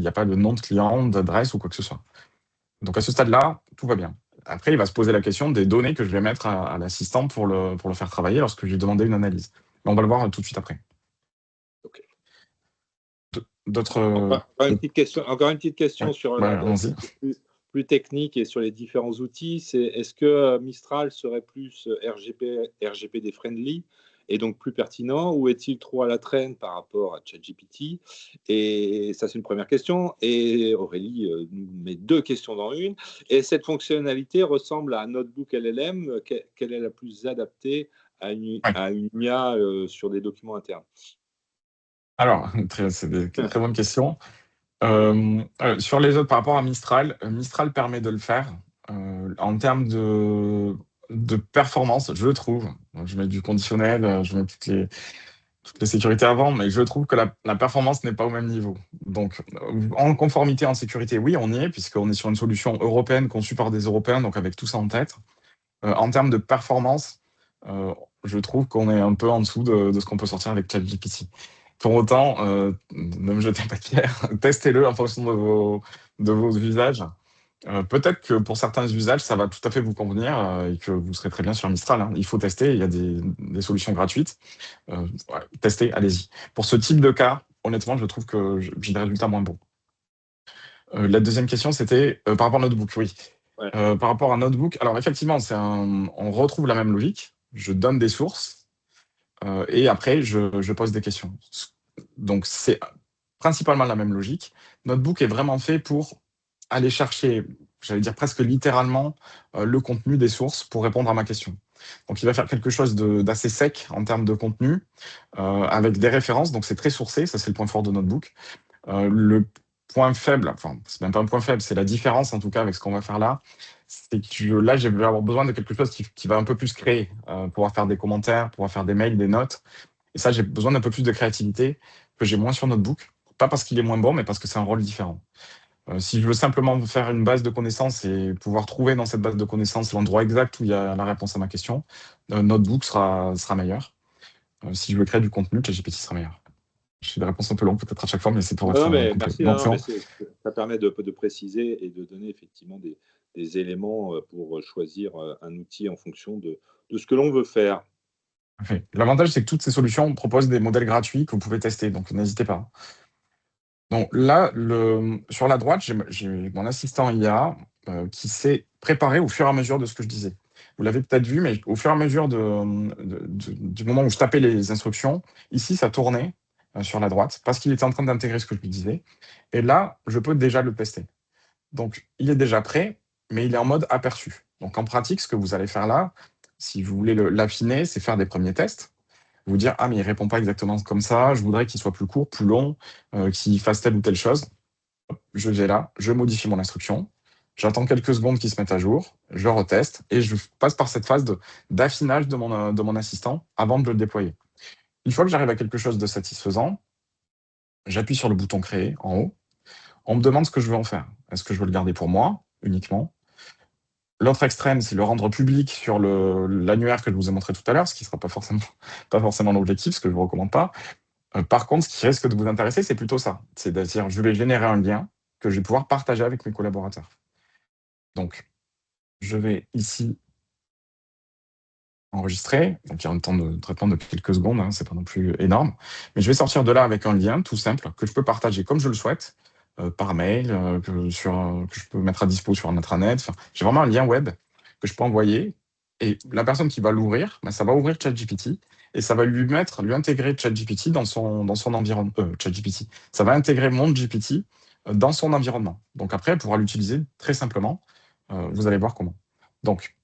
n'y a pas de nom de client, d'adresse ou quoi que ce soit. Donc à ce stade-là, tout va bien. Après, il va se poser la question des données que je vais mettre à l'assistant pour le faire travailler lorsque je lui ai demandé une analyse. Mais on va le voir tout de suite après. Ok. D'autres. Encore une petite question Ouais, sur allons-y. plus technique et sur les différents outils. Est-ce que Mistral serait plus RGPD friendly et donc plus pertinent, ou est-il trop à la traîne par rapport à ChatGPT? Et ça, c'est une première question. Et Aurélie nous met deux questions dans une. Et cette fonctionnalité ressemble à un notebook LLM. Quelle est la plus adaptée à une Ouais. IA sur des documents internes? Alors, c'est des très bonnes questions. Sur les autres, par rapport à Mistral, Mistral permet de le faire. En termes de performance, je trouve, je mets du conditionnel, je mets toutes les sécurités avant, mais je trouve que la performance n'est pas au même niveau. Donc, en conformité, en sécurité, oui, on y est, puisqu'on est sur une solution européenne conçue par des Européens, donc avec tout ça en tête. En termes de performance, je trouve qu'on est un peu en dessous de ce qu'on peut sortir avec ChatGPT. Pour autant, ne me jetez pas de pierre, testez-le en fonction de vos usages. Peut-être que pour certains usages, ça va tout à fait vous convenir et que vous serez très bien sur Mistral, hein. Il faut tester, il y a des solutions gratuites. Testez, allez-y. Pour ce type de cas, honnêtement, je trouve que j'ai des résultats moins bons. La deuxième question, c'était par rapport à Notebook, oui. Ouais. Par rapport à Notebook, alors effectivement, on retrouve la même logique. Je donne des sources et après, je pose des questions. Donc, c'est principalement la même logique. Notebook est vraiment fait pour aller chercher, j'allais dire presque littéralement, le contenu des sources pour répondre à ma question. Donc, il va faire quelque chose d'assez sec en termes de contenu, avec des références. Donc, c'est très sourcé. Ça, c'est le point fort de Notebook. Le point faible, enfin, c'est même pas un point faible, c'est la différence en tout cas avec ce qu'on va faire là. C'est que là, je vais avoir besoin de quelque chose qui va un peu plus créer, pouvoir faire des commentaires, pouvoir faire des mails, des notes. Et ça, j'ai besoin d'un peu plus de créativité que j'ai moins sur Notebook. Pas parce qu'il est moins bon, mais parce que c'est un rôle différent. Si je veux simplement faire une base de connaissances et pouvoir trouver dans cette base de connaissances l'endroit exact où il y a la réponse à ma question, Notebook sera meilleur. Si je veux créer du contenu, ChatGPT sera meilleur. J'ai des réponses un peu longues peut-être à chaque fois, mais c'est pour être Non, mais complet. merci. Donc, Non, mais ça permet de préciser et de donner effectivement des éléments pour choisir un outil en fonction de ce que l'on veut faire. parfait. L'avantage, c'est que toutes ces solutions proposent des modèles gratuits que vous pouvez tester, donc n'hésitez pas. Donc là, sur la droite, j'ai mon assistant IA qui s'est préparé au fur et à mesure de ce que je disais. Vous l'avez peut-être vu, mais au fur et à mesure du moment où je tapais les instructions, ici, ça tournait sur la droite parce qu'il était en train d'intégrer ce que je lui disais. Et là, je peux déjà le tester. Donc, il est déjà prêt, mais il est en mode aperçu. Donc, en pratique, ce que vous allez faire là, si vous voulez l'affiner, c'est faire des premiers tests. Vous dire, ah, mais il répond pas exactement comme ça, je voudrais qu'il soit plus court, plus long, qu'il fasse telle ou telle chose. Je vais là, je modifie mon instruction, j'attends quelques secondes qu'il se mette à jour, je reteste et je passe par cette phase d'affinage de mon assistant avant de le déployer. Une fois que j'arrive à quelque chose de satisfaisant, j'appuie sur le bouton créer en haut. On me demande ce que je veux en faire. Est-ce que je veux le garder pour moi uniquement? L'autre extrême, c'est le rendre public sur l'annuaire que je vous ai montré tout à l'heure, ce qui ne sera pas forcément l'objectif, ce que je ne vous recommande pas. Par contre, ce qui risque de vous intéresser, c'est plutôt ça. C'est-à-dire, je vais générer un lien que je vais pouvoir partager avec mes collaborateurs. Donc, je vais ici enregistrer. Donc, il y a un temps de traitement de quelques secondes, hein, c'est pas non plus énorme. Mais je vais sortir de là avec un lien tout simple que je peux partager comme je le souhaite, par mail, que je peux mettre à dispo sur un intranet. Enfin, j'ai vraiment un lien web que je peux envoyer. Et la personne qui va l'ouvrir, ben, ça va ouvrir ChatGPT et ça va lui intégrer ChatGPT dans son environnement. ChatGPT. Ça va intégrer mon GPT dans son environnement. Donc après, elle pourra l'utiliser très simplement. Vous allez voir comment. Donc,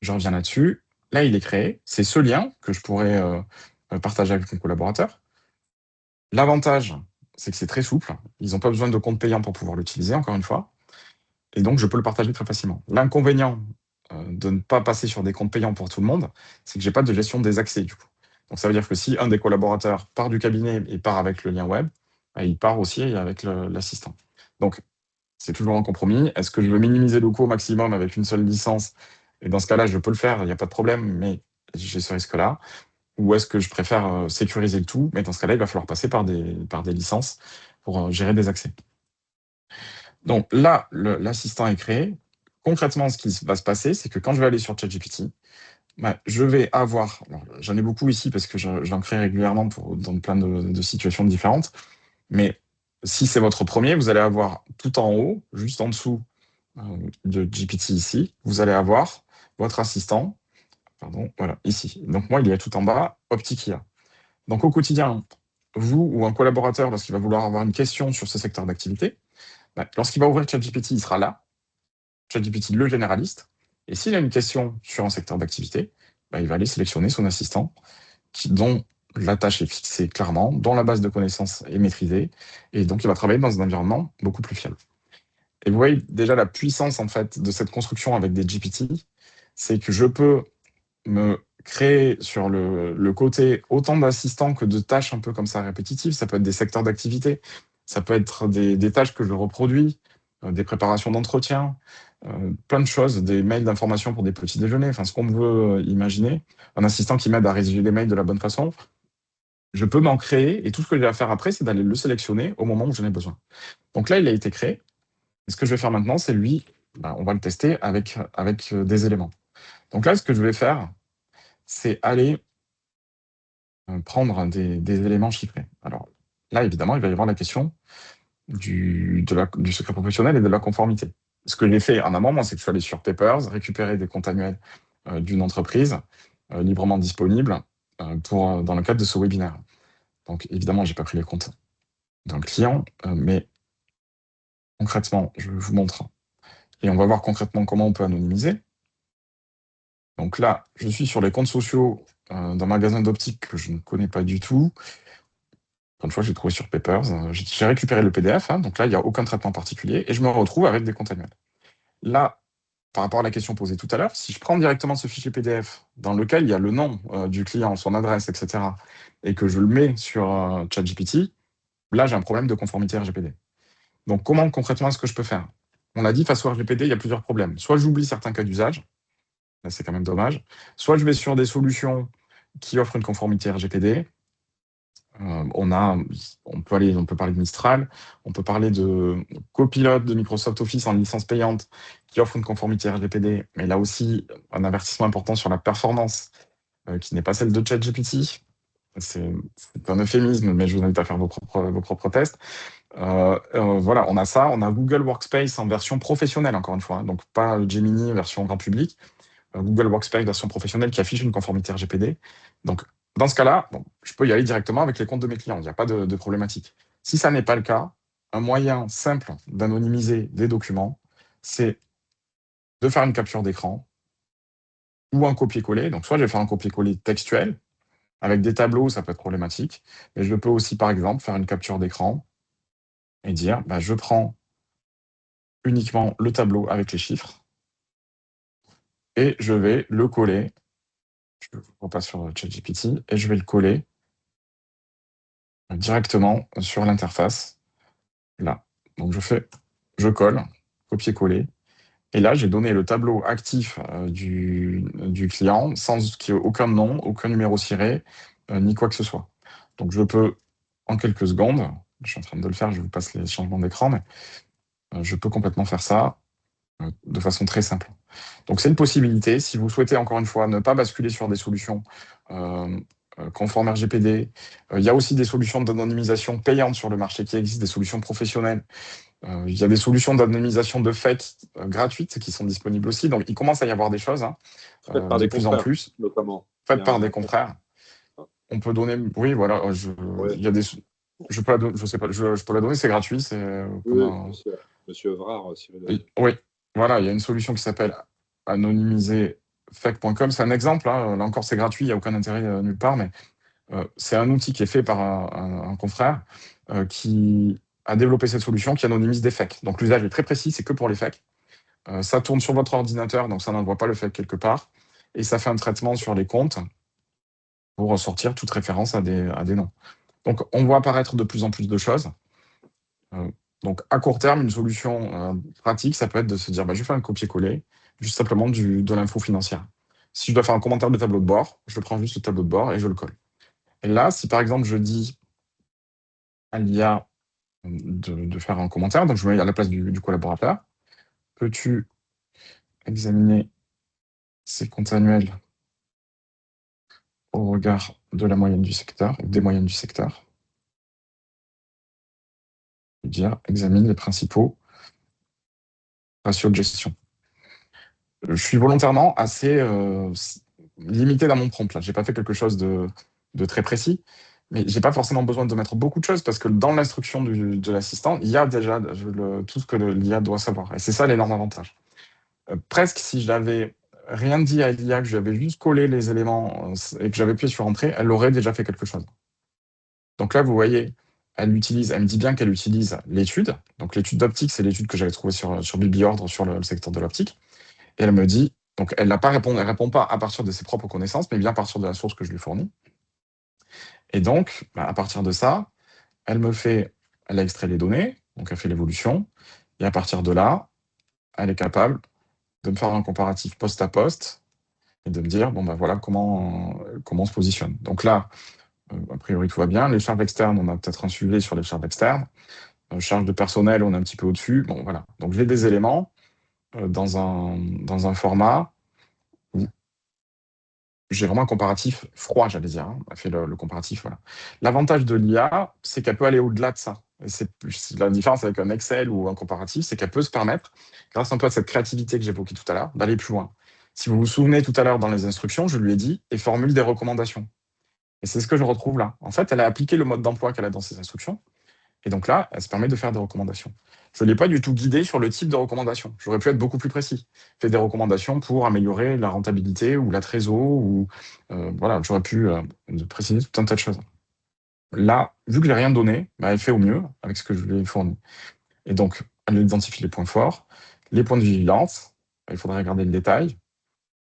je reviens là-dessus. Là, il est créé. C'est ce lien que je pourrais partager avec mon collaborateur. L'avantage, c'est que c'est très souple. Ils n'ont pas besoin de compte payant pour pouvoir l'utiliser, encore une fois. Et donc, je peux le partager très facilement. L'inconvénient de ne pas passer sur des comptes payants pour tout le monde, c'est que je n'ai pas de gestion des accès, du coup. Donc, ça veut dire que si un des collaborateurs part du cabinet et part avec le lien web, il part aussi avec l'assistant. Donc, c'est toujours un compromis. Est-ce que je veux minimiser le coût au maximum avec une seule licence? Et dans ce cas-là, je peux le faire, il n'y a pas de problème, mais j'ai ce risque-là. Ou est-ce que je préfère sécuriser le tout? Mais dans ce cas-là, il va falloir passer par des licences pour gérer des accès. Donc là, l'assistant est créé. Concrètement, ce qui va se passer, c'est que quand je vais aller sur ChatGPT, je vais avoir, j'en ai beaucoup ici parce que j'en crée régulièrement dans plein de situations différentes, mais si c'est votre premier, vous allez avoir tout en haut, juste en dessous de GPT ici, vous allez avoir votre assistant, pardon, voilà, ici. Donc moi, il y a tout en bas, Optic IA. Donc au quotidien, vous ou un collaborateur, lorsqu'il va vouloir avoir une question sur ce secteur d'activité, lorsqu'il va ouvrir ChatGPT, il sera là, ChatGPT le généraliste, et s'il a une question sur un secteur d'activité, il va aller sélectionner son assistant dont la tâche est fixée clairement, dont la base de connaissances est maîtrisée, et donc il va travailler dans un environnement beaucoup plus fiable. Et vous voyez déjà la puissance en fait de cette construction avec des GPT, c'est que je peux me créer sur le côté autant d'assistants que de tâches un peu comme ça répétitives. Ça peut être des secteurs d'activité, ça peut être des tâches que je reproduis, des préparations d'entretien, plein de choses, des mails d'information pour des petits déjeuners, enfin ce qu'on veut imaginer. Un assistant qui m'aide à rédiger les mails de la bonne façon. Je peux m'en créer et tout ce que j'ai à faire après, c'est d'aller le sélectionner au moment où j'en ai besoin. Donc là, il a été créé. Et ce que je vais faire maintenant, c'est on va le tester avec des éléments. Donc là, ce que je vais faire, c'est aller prendre des éléments chiffrés. Alors là, évidemment, il va y avoir la question du secret professionnel et de la conformité. Ce que j'ai fait en amont, moi, c'est que je suis allé sur Papers, récupérer des comptes annuels d'une entreprise librement disponible dans le cadre de ce webinaire. Donc évidemment, je n'ai pas pris les comptes d'un client, mais concrètement, je vous montre. Et on va voir concrètement comment on peut anonymiser. Donc là, je suis sur les comptes sociaux d'un magasin d'optique que je ne connais pas du tout. Une fois, j'ai trouvé sur Papers. J'ai récupéré le PDF, donc là, il n'y a aucun traitement particulier, et je me retrouve avec des comptes annuels. Là, par rapport à la question posée tout à l'heure, si je prends directement ce fichier PDF dans lequel il y a le nom du client, son adresse, etc., et que je le mets sur ChatGPT, là, j'ai un problème de conformité RGPD. Donc, comment concrètement est-ce que je peux faire? On a dit, face au RGPD, il y a plusieurs problèmes. Soit j'oublie certains cas d'usage, là, c'est quand même dommage. Soit je vais sur des solutions qui offrent une conformité RGPD. On peut parler de Mistral, on peut parler de Copilot de Microsoft Office en licence payante qui offre une conformité RGPD, mais là aussi, un avertissement important sur la performance qui n'est pas celle de ChatGPT. C'est un euphémisme, mais je vous invite à faire vos propres tests. Voilà, on a ça. On a Google Workspace en version professionnelle, encore une fois, donc pas Gemini version grand public. Google Workspace version professionnelle qui affiche une conformité RGPD. Donc, dans ce cas-là, je peux y aller directement avec les comptes de mes clients. Il n'y a pas de problématique. Si ça n'est pas le cas, un moyen simple d'anonymiser des documents, c'est de faire une capture d'écran ou un copier-coller. Donc, soit je vais faire un copier-coller textuel. Avec des tableaux, ça peut être problématique. Mais je peux aussi, par exemple, faire une capture d'écran et dire, je prends uniquement le tableau avec les chiffres et je vais le coller. Je repasse sur ChatGPT et je vais le coller directement sur l'interface, là. Donc je colle, copier-coller, et là j'ai donné le tableau actif du client sans qu'il y ait aucun nom, aucun numéro ciré, ni quoi que ce soit. Donc, je peux, en quelques secondes, je suis en train de le faire, je vous passe les changements d'écran, mais je peux complètement faire ça de façon très simple. Donc, c'est une possibilité. Si vous souhaitez, encore une fois, ne pas basculer sur des solutions conformes RGPD, il y a aussi des solutions d'anonymisation payantes sur le marché qui existent, des solutions professionnelles. Il y a des solutions d'anonymisation de fait gratuites qui sont disponibles aussi. Donc, il commence à y avoir des choses Faites par de des plus en confrères, plus, notamment. faites par des confrères. On peut donner, oui, voilà, Ouais. il y a des, je peux la donner, je sais pas, je peux la donner, c'est gratuit, c'est Oui, monsieur Evrard, Cyril. oui, voilà, il y a une solution qui s'appelle anonymiserfake.com. C'est un exemple, hein, là encore, c'est gratuit, il n'y a aucun intérêt nulle part, mais c'est un outil qui est fait par un confrère qui a développé cette solution qui anonymise des fakes. Donc l'usage est très précis, c'est que pour les fakes. Ça tourne sur votre ordinateur, donc ça n'envoie pas le fake quelque part, et ça fait un traitement sur les comptes pour ressortir toute référence à des noms. Donc, on voit apparaître de plus en plus de choses. Donc, à court terme, une solution pratique, ça peut être de se dire, je vais faire un copier-coller, juste simplement de l'info financière. Si je dois faire un commentaire de tableau de bord, je prends juste le tableau de bord et je le colle. Et là, si par exemple, je dis à l'IA de faire un commentaire, donc je me mets à la place du collaborateur, peux-tu examiner ces comptes annuels au regard de la moyenne du secteur, des moyennes du secteur? Dire, examine les principaux ratios de gestion. Je suis volontairement assez limité dans mon prompt. Là, j'ai pas fait quelque chose de très précis, mais j'ai pas forcément besoin de mettre beaucoup de choses parce que dans l'instruction de l'assistant, il y a déjà tout ce que l'IA doit savoir. Et c'est ça l'énorme avantage. Presque si je n'avais rien dit à l'IA, que j'avais juste collé les éléments et que j'avais appuyé sur Entrée, elle aurait déjà fait quelque chose. Donc là, vous voyez, elle me dit bien qu'elle utilise l'étude. Donc l'étude d'optique, c'est l'étude que j'avais trouvée sur Bibliordre, sur le secteur de l'optique. Et elle me dit, donc elle répond pas à partir de ses propres connaissances, mais bien à partir de la source que je lui fournis. Et donc, à partir de ça, elle a extrait les données, donc elle fait l'évolution, et à partir de là, elle est capable de me faire un comparatif poste à poste et de me dire, voilà comment on se positionne. Donc là, a priori, tout va bien. Les charges externes, on a peut-être un suivi sur les charges externes. Charges de personnel, on est un petit peu au-dessus. Bon, voilà. Donc j'ai des éléments dans un format où j'ai vraiment un comparatif froid, j'allais dire. Elle fait le comparatif, voilà. L'avantage de l'IA, c'est qu'elle peut aller au-delà de ça. C'est la différence avec un Excel ou un comparatif, c'est qu'elle peut se permettre, grâce un peu à cette créativité que j'évoquais tout à l'heure, d'aller plus loin. Si vous vous souvenez tout à l'heure dans les instructions, je lui ai dit et formule des recommandations. Et c'est ce que je retrouve là. En fait, elle a appliqué le mode d'emploi qu'elle a dans ses instructions. Et donc là, elle se permet de faire des recommandations. Je ne l'ai pas du tout guidé sur le type de recommandation. J'aurais pu être beaucoup plus précis. Faire des recommandations pour améliorer la rentabilité ou la trésor, ou voilà, j'aurais pu préciser tout un tas de choses. Là, vu que j'ai rien donné, elle fait au mieux avec ce que je lui ai fourni. Et donc, elle identifie les points forts, les points de vigilance. Il faudrait regarder le détail.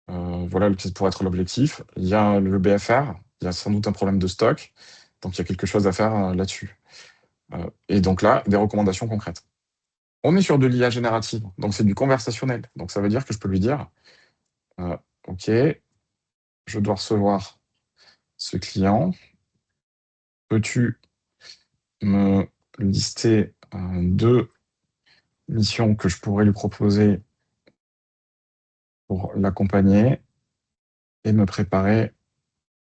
Voilà ce qui pourrait être l'objectif. Il y a le BFR, il y a sans doute un problème de stock, donc il y a quelque chose à faire là-dessus. Et donc là, des recommandations concrètes. On est sur de l'IA générative, donc c'est du conversationnel. Donc ça veut dire que je peux lui dire, OK, je dois recevoir ce client. Peux-tu me lister 2 missions que je pourrais lui proposer pour l'accompagner et me préparer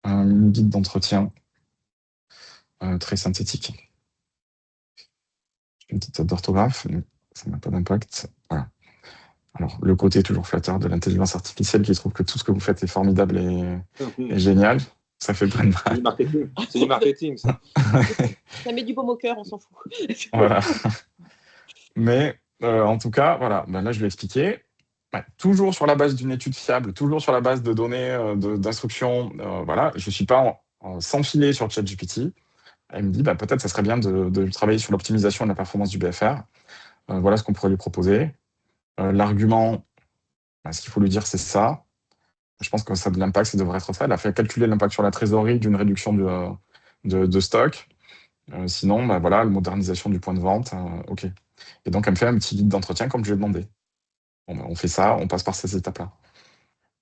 un mini guide d'entretien très synthétique. Une petite faute d'orthographe, ça n'a pas d'impact. Voilà. Alors, le côté toujours flatteur de l'intelligence artificielle qui trouve que tout ce que vous faites est formidable et génial, ça fait plein de mal. C'est du marketing, ça. Ça met du baume au cœur, on s'en fout. Voilà. Mais en tout cas, voilà, là, je l'ai expliqué. Ouais, toujours sur la base d'une étude fiable, toujours sur la base de données, d'instructions. Voilà, je ne suis pas sans filet sur ChatGPT. Elle me dit, peut-être ça serait bien de travailler sur l'optimisation de la performance du BFR. Voilà ce qu'on pourrait lui proposer. L'argument, ce qu'il faut lui dire, c'est ça. Je pense que ça a de l'impact, ça devrait être ça. Elle a fait calculer l'impact sur la trésorerie d'une réduction de stock. Sinon, voilà, la modernisation du point de vente. OK. Et donc, elle me fait un petit guide d'entretien comme je lui ai demandé. On fait ça, on passe par ces étapes-là.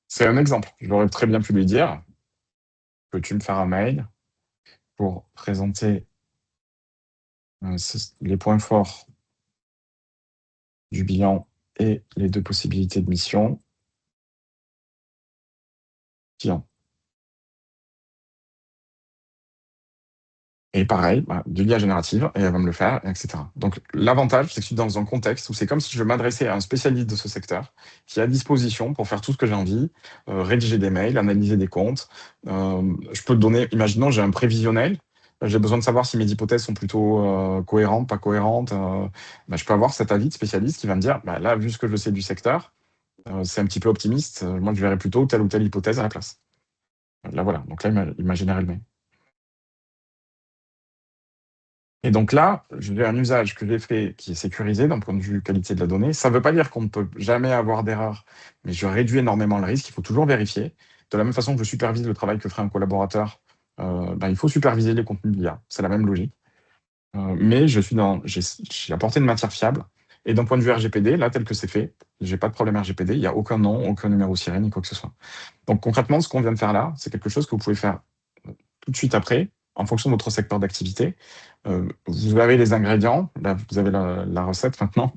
C'est un exemple. J'aurais très bien pu lui dire, peux-tu me faire un mail pour présenter les points forts du bilan et les 2 possibilités de mission. Client. Et pareil, de l'IA générative, et elle va me le faire, etc. Donc l'avantage, c'est que je suis dans un contexte où c'est comme si je m'adressais à un spécialiste de ce secteur qui est à disposition pour faire tout ce que j'ai envie, rédiger des mails, analyser des comptes. Je peux donner, imaginons, j'ai un prévisionnel, j'ai besoin de savoir si mes hypothèses sont plutôt cohérentes, pas cohérentes. Je peux avoir cet avis de spécialiste qui va me dire, là, vu ce que je sais du secteur, c'est un petit peu optimiste, moi je verrais plutôt telle ou telle hypothèse à la place. Là, voilà, donc là, il m'a généré le mail. Et donc là, j'ai un usage que j'ai fait qui est sécurisé d'un point de vue qualité de la donnée. Ça ne veut pas dire qu'on ne peut jamais avoir d'erreur, mais je réduis énormément le risque. Il faut toujours vérifier. De la même façon que je supervise le travail que ferait un collaborateur, il faut superviser les contenus de l'IA. C'est la même logique. Mais j'ai apporté une matière fiable. Et d'un point de vue RGPD, là, tel que c'est fait, j'ai pas de problème RGPD. Il n'y a aucun nom, aucun numéro sirène, ni quoi que ce soit. Donc concrètement, ce qu'on vient de faire là, c'est quelque chose que vous pouvez faire tout de suite après, en fonction de votre secteur d'activité. Vous avez les ingrédients, là, vous avez la recette maintenant.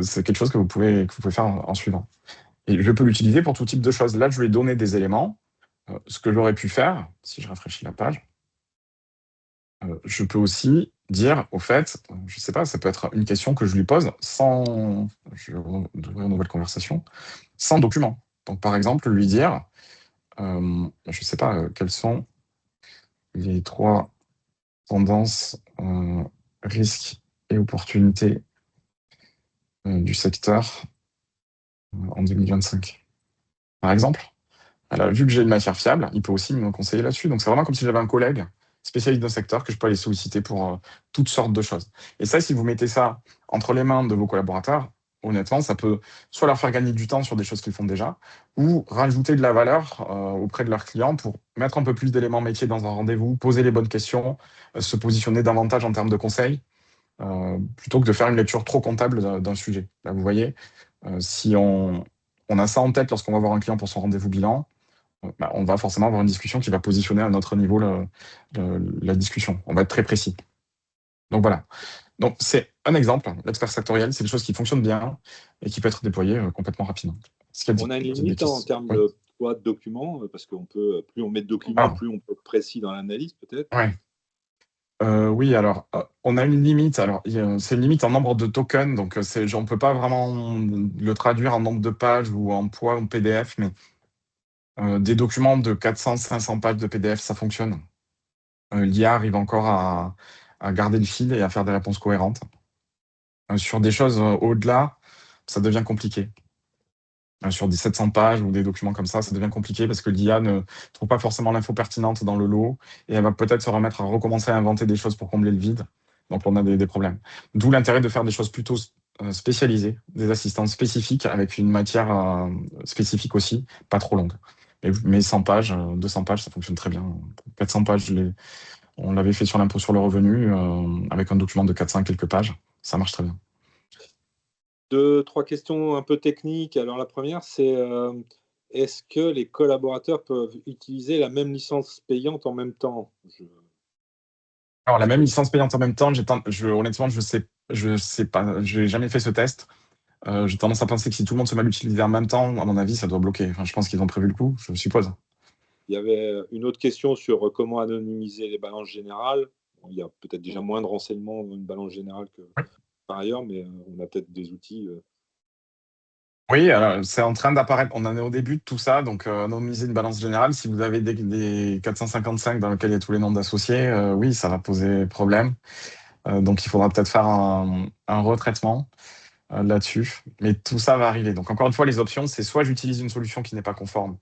C'est quelque chose que vous pouvez faire en suivant. Et je peux l'utiliser pour tout type de choses. Là, je lui ai donné des éléments. Ce que j'aurais pu faire, si je rafraîchis la page, je peux aussi dire, au fait, je ne sais pas, ça peut être une question que je lui pose sans, je vais ouvrir une nouvelle conversation, sans document. Donc, par exemple, lui dire, je ne sais pas, quelles sont les 3 tendances, risques et opportunités du secteur en 2025. Par exemple, vu que j'ai une matière fiable, il peut aussi me conseiller là-dessus. Donc, c'est vraiment comme si j'avais un collègue spécialiste d'un secteur que je peux aller solliciter pour toutes sortes de choses. Et ça, si vous mettez ça entre les mains de vos collaborateurs, honnêtement, ça peut soit leur faire gagner du temps sur des choses qu'ils font déjà, ou rajouter de la valeur auprès de leurs clients pour mettre un peu plus d'éléments métiers dans un rendez-vous, poser les bonnes questions, se positionner davantage en termes de conseils, plutôt que de faire une lecture trop comptable d'un sujet. Là, vous voyez, si on a ça en tête lorsqu'on va voir un client pour son rendez-vous bilan, on va forcément avoir une discussion qui va positionner à notre niveau la discussion. On va être très précis. Donc voilà. Donc c'est un exemple. L'expert sectoriel, c'est des choses qui fonctionnent bien et qui peut être déployé complètement rapidement. On a une limite en termes de poids de documents, parce qu'on peut, plus on met de documents, plus on peut être précis dans l'analyse, peut-être. Ouais. Oui, alors, on a une limite. Alors, c'est une limite en nombre de tokens, donc on ne peut pas vraiment le traduire en nombre de pages ou en poids en PDF, mais des documents de 400-500 pages de PDF, ça fonctionne. L'IA arrive encore à garder le fil et à faire des réponses cohérentes. Sur des choses au-delà, ça devient compliqué. Sur des 700 pages ou des documents comme ça devient compliqué parce que l'IA ne trouve pas forcément l'info pertinente dans le lot et elle va peut-être se remettre à recommencer à inventer des choses pour combler le vide. Donc, on a des problèmes. D'où l'intérêt de faire des choses plutôt spécialisées, des assistants spécifiques avec une matière spécifique aussi, pas trop longue. Mais 100 pages, 200 pages, ça fonctionne très bien. 400 pages, on l'avait fait sur l'impôt sur le revenu avec un document de 400 quelques pages. Ça marche très bien. 2-3 questions un peu techniques. Alors la première, c'est est-ce que les collaborateurs peuvent utiliser la même licence payante en même temps? Alors, la même licence payante en même temps, honnêtement, je sais pas. Je n'ai jamais fait ce test. J'ai tendance à penser que si tout le monde se met à l'utiliser en même temps, à mon avis, ça doit bloquer. Enfin, je pense qu'ils ont prévu le coup, je suppose. Il y avait une autre question sur comment anonymiser les balances générales. Il y a peut-être déjà moins de renseignements dans une balance générale que par ailleurs, mais on a peut-être des outils. Oui, alors, c'est en train d'apparaître. On en est au début de tout ça. Donc, anonymiser une balance générale, si vous avez des 455 dans lesquels il y a tous les nombres d'associés, oui, ça va poser problème. Donc, il faudra peut-être faire un retraitement là-dessus. Mais tout ça va arriver. Donc, encore une fois, les options, c'est soit j'utilise une solution qui n'est pas conforme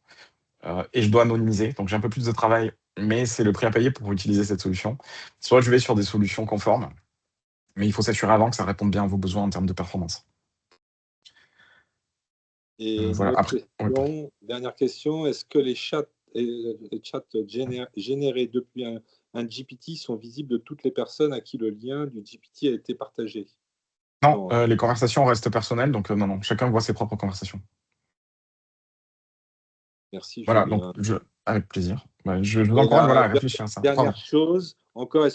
et je dois anonymiser. Donc, j'ai un peu plus de travail, mais c'est le prix à payer pour utiliser cette solution. Soit je vais sur des solutions conformes, mais il faut s'assurer avant que ça réponde bien à vos besoins en termes de performance. Et Voilà. Après, dernière question, est-ce que les chats générés depuis un GPT sont visibles de toutes les personnes à qui le lien du GPT a été partagé? Non, les conversations restent personnelles, donc non, chacun voit ses propres conversations. Merci, Voilà, Julien. donc avec plaisir. Je vous Et encourage la à réfléchir à ça. Pardon. dernière chose, encore,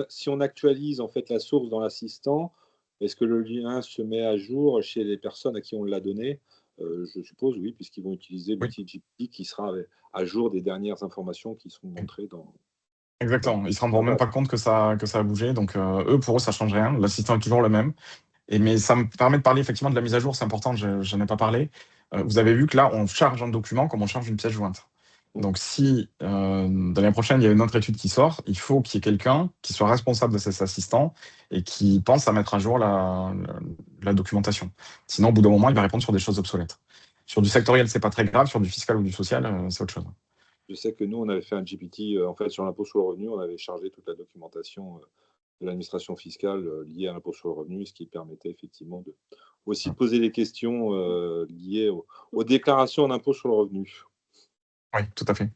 si on actualise en fait la source dans l'assistant, est-ce que le lien se met à jour chez les personnes à qui on l'a donné? Je suppose oui, puisqu'ils vont utiliser Oui, l'outil GPT qui sera à jour des dernières informations qui sont montrées dans exactement. Ils se rendront la même base. pas compte que ça a bougé. Donc, pour eux, ça change rien. L'assistant est toujours le même. Mais ça me permet de parler effectivement de la mise à jour. C'est important, je n'en ai pas parlé. Vous avez vu que là, on charge un document comme on charge une pièce jointe. Donc, si dans l'année prochaine, il y a une autre étude qui sort, il faut qu'il y ait quelqu'un qui soit responsable de cet assistant et qui pense à mettre à jour la documentation. Sinon, au bout d'un moment, il va répondre sur des choses obsolètes. Sur du sectoriel, c'est pas très grave. Sur du fiscal ou du social, c'est autre chose. Je sais que nous, on avait fait un GPT, en fait, sur l'impôt sur le revenu, on avait chargé toute la documentation de l'administration fiscale liée à l'impôt sur le revenu, ce qui permettait effectivement aussi de poser des questions liées aux déclarations d'impôt sur le revenu. Oui, tout à fait.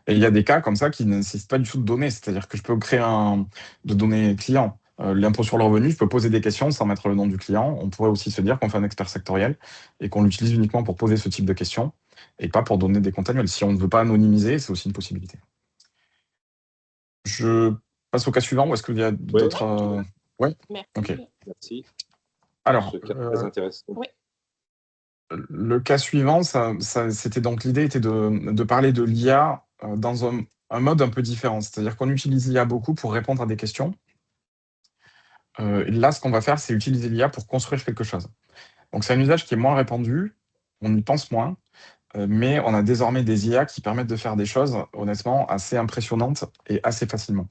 Et il y a des cas comme ça qui ne nécessitent pas du tout de données. C'est-à-dire que je peux créer de données clients. L'impôt sur le revenu, je peux poser des questions sans mettre le nom du client. On pourrait aussi se dire qu'on fait un expert sectoriel et qu'on l'utilise uniquement pour poser ce type de questions et pas pour donner des comptes annuels. Si on ne veut pas anonymiser, c'est aussi une possibilité. Je passe au cas suivant ou est-ce qu'il y a d'autres... Oui. Merci. Ok. Merci. Alors, Ce cas très intéressant. Oui. le cas suivant, c'était donc l'idée était de parler de l'IA dans un mode un peu différent. C'est-à-dire qu'on utilise l'IA beaucoup pour répondre à des questions. Là, ce qu'on va faire, c'est utiliser l'IA pour construire quelque chose. Donc, c'est un usage qui est moins répandu, on y pense moins, mais on a désormais des IA qui permettent de faire des choses, honnêtement, assez impressionnantes et assez facilement.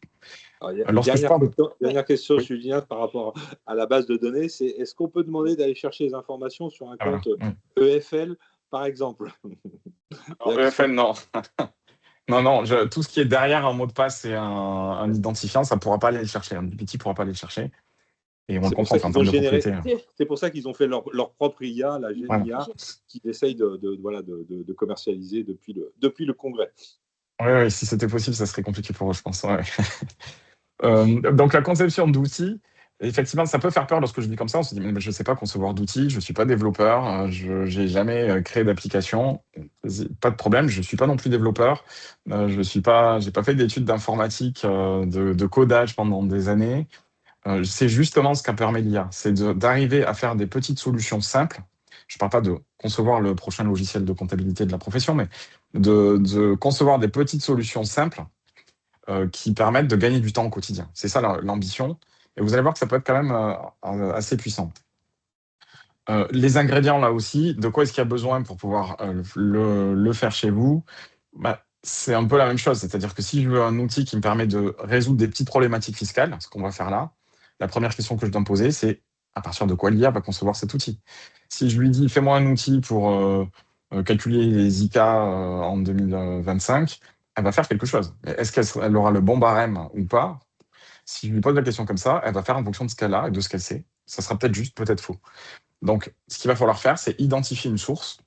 Alors, il y a une Lorsque je parle... dernière question, Oui. Julien, par rapport à la base de données, c'est est-ce qu'on peut demander d'aller chercher les informations sur un Voilà. compte EFL, par exemple? Alors, EFL, non. Non, tout ce qui est derrière un mot de passe et un identifiant, ça ne pourra pas aller le chercher. Un GPT ne pourra pas aller le chercher. Et on le comprend en termes de propriété. C'est pour ça qu'ils ont fait leur propre IA, la GenIA, qu'ils essayent de commercialiser depuis le congrès. Oui, si c'était possible, ça serait compliqué pour eux, je pense. Ouais. Donc, la conception d'outils, effectivement, ça peut faire peur lorsque je dis comme ça. On se dit, mais je ne sais pas concevoir d'outils, je ne suis pas développeur, je n'ai jamais créé d'application. Pas de problème, je ne suis pas non plus développeur. Je n'ai pas fait d'études d'informatique, de codage pendant des années. C'est justement ce qu'a permis l'IA, c'est d'arriver à faire des petites solutions simples. Je ne parle pas de concevoir le prochain logiciel de comptabilité de la profession, mais de concevoir des petites solutions simples qui permettent de gagner du temps au quotidien. C'est ça l'ambition. Et vous allez voir que ça peut être quand même assez puissant. Les ingrédients, là aussi, de quoi est-ce qu'il y a besoin pour pouvoir le faire chez vous? C'est un peu la même chose. C'est-à-dire que si je veux un outil qui me permet de résoudre des petites problématiques fiscales, ce qu'on va faire là, la première question que je dois me poser, c'est à partir de quoi l'IA va concevoir cet outil. Si je lui dis, fais-moi un outil pour calculer les ICA en 2025, elle va faire quelque chose. Mais est-ce qu'elle aura le bon barème ou pas? Si je lui pose la question comme ça, elle va faire en fonction de ce qu'elle a et de ce qu'elle sait. Ça sera peut-être juste, peut-être faux. Donc, ce qu'il va falloir faire, c'est identifier une source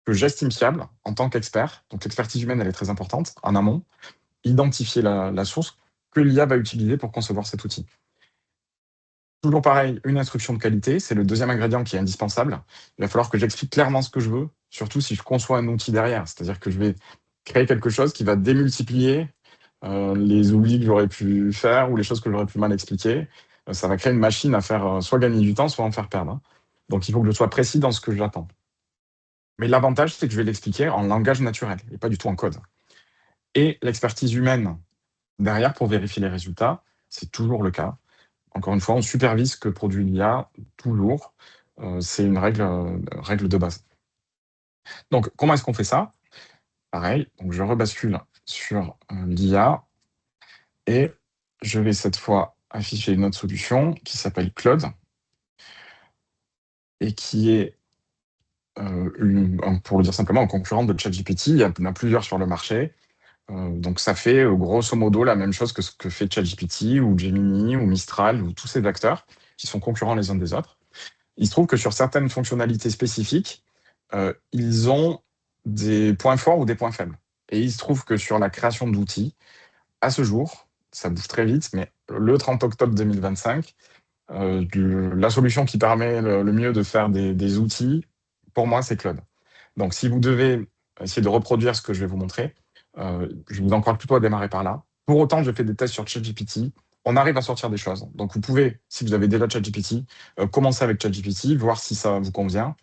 que j'estime fiable en tant qu'expert. Donc, l'expertise humaine, elle est très importante en amont. Identifier la source que l'IA va utiliser pour concevoir cet outil. Toujours pareil, une instruction de qualité, c'est le deuxième ingrédient qui est indispensable. Il va falloir que j'explique clairement ce que je veux, surtout si je conçois un outil derrière. C'est-à-dire que je vais créer quelque chose qui va démultiplier les oublis que j'aurais pu faire ou les choses que j'aurais pu mal expliquer. Ça va créer une machine à faire soit gagner du temps, soit en faire perdre. Donc il faut que je sois précis dans ce que j'attends. Mais l'avantage, c'est que je vais l'expliquer en langage naturel et pas du tout en code. Et l'expertise humaine derrière pour vérifier les résultats, c'est toujours le cas. Encore une fois, on supervise ce que produit l'IA toujours. C'est une règle de base. Donc, comment est-ce qu'on fait ça? Pareil, donc je rebascule sur l'IA et je vais cette fois afficher une autre solution qui s'appelle Claude et qui est, pour le dire simplement, un concurrent de ChatGPT. Il y en a plusieurs sur le marché. Donc, ça fait grosso modo la même chose que ce que fait ChatGPT ou Gemini ou Mistral ou tous ces acteurs qui sont concurrents les uns des autres. Il se trouve que sur certaines fonctionnalités spécifiques, ils ont des points forts ou des points faibles. Et il se trouve que sur la création d'outils, à ce jour, ça bouge très vite, mais le 30 octobre 2025, la solution qui permet le mieux de faire des outils, pour moi, c'est Claude. Donc, si vous devez essayer de reproduire ce que je vais vous montrer, Je vous encourage plutôt à démarrer par là. Pour autant, j'ai fait des tests sur ChatGPT. On arrive à sortir des choses. Donc, vous pouvez, si vous avez déjà ChatGPT, commencer avec ChatGPT, voir si ça vous convient.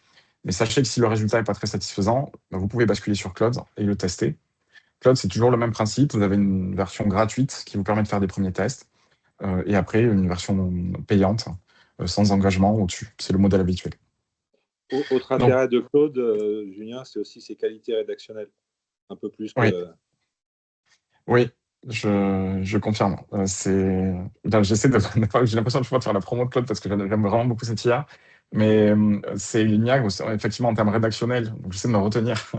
Mais sachez que si le résultat n'est pas très satisfaisant, vous pouvez basculer sur Claude et le tester. Claude, c'est toujours le même principe. Vous avez une version gratuite qui vous permet de faire des premiers tests. Et après, une version payante, sans engagement au-dessus. C'est le modèle habituel. Autre intérêt de Claude, Julien, c'est aussi ses qualités rédactionnelles. Un peu plus que... Oui, je confirme. J'essaie de... J'ai l'impression de faire la promo de Claude parce que j'aime vraiment beaucoup cette IA. Mais c'est une IA, effectivement, en termes rédactionnels, donc j'essaie de me retenir,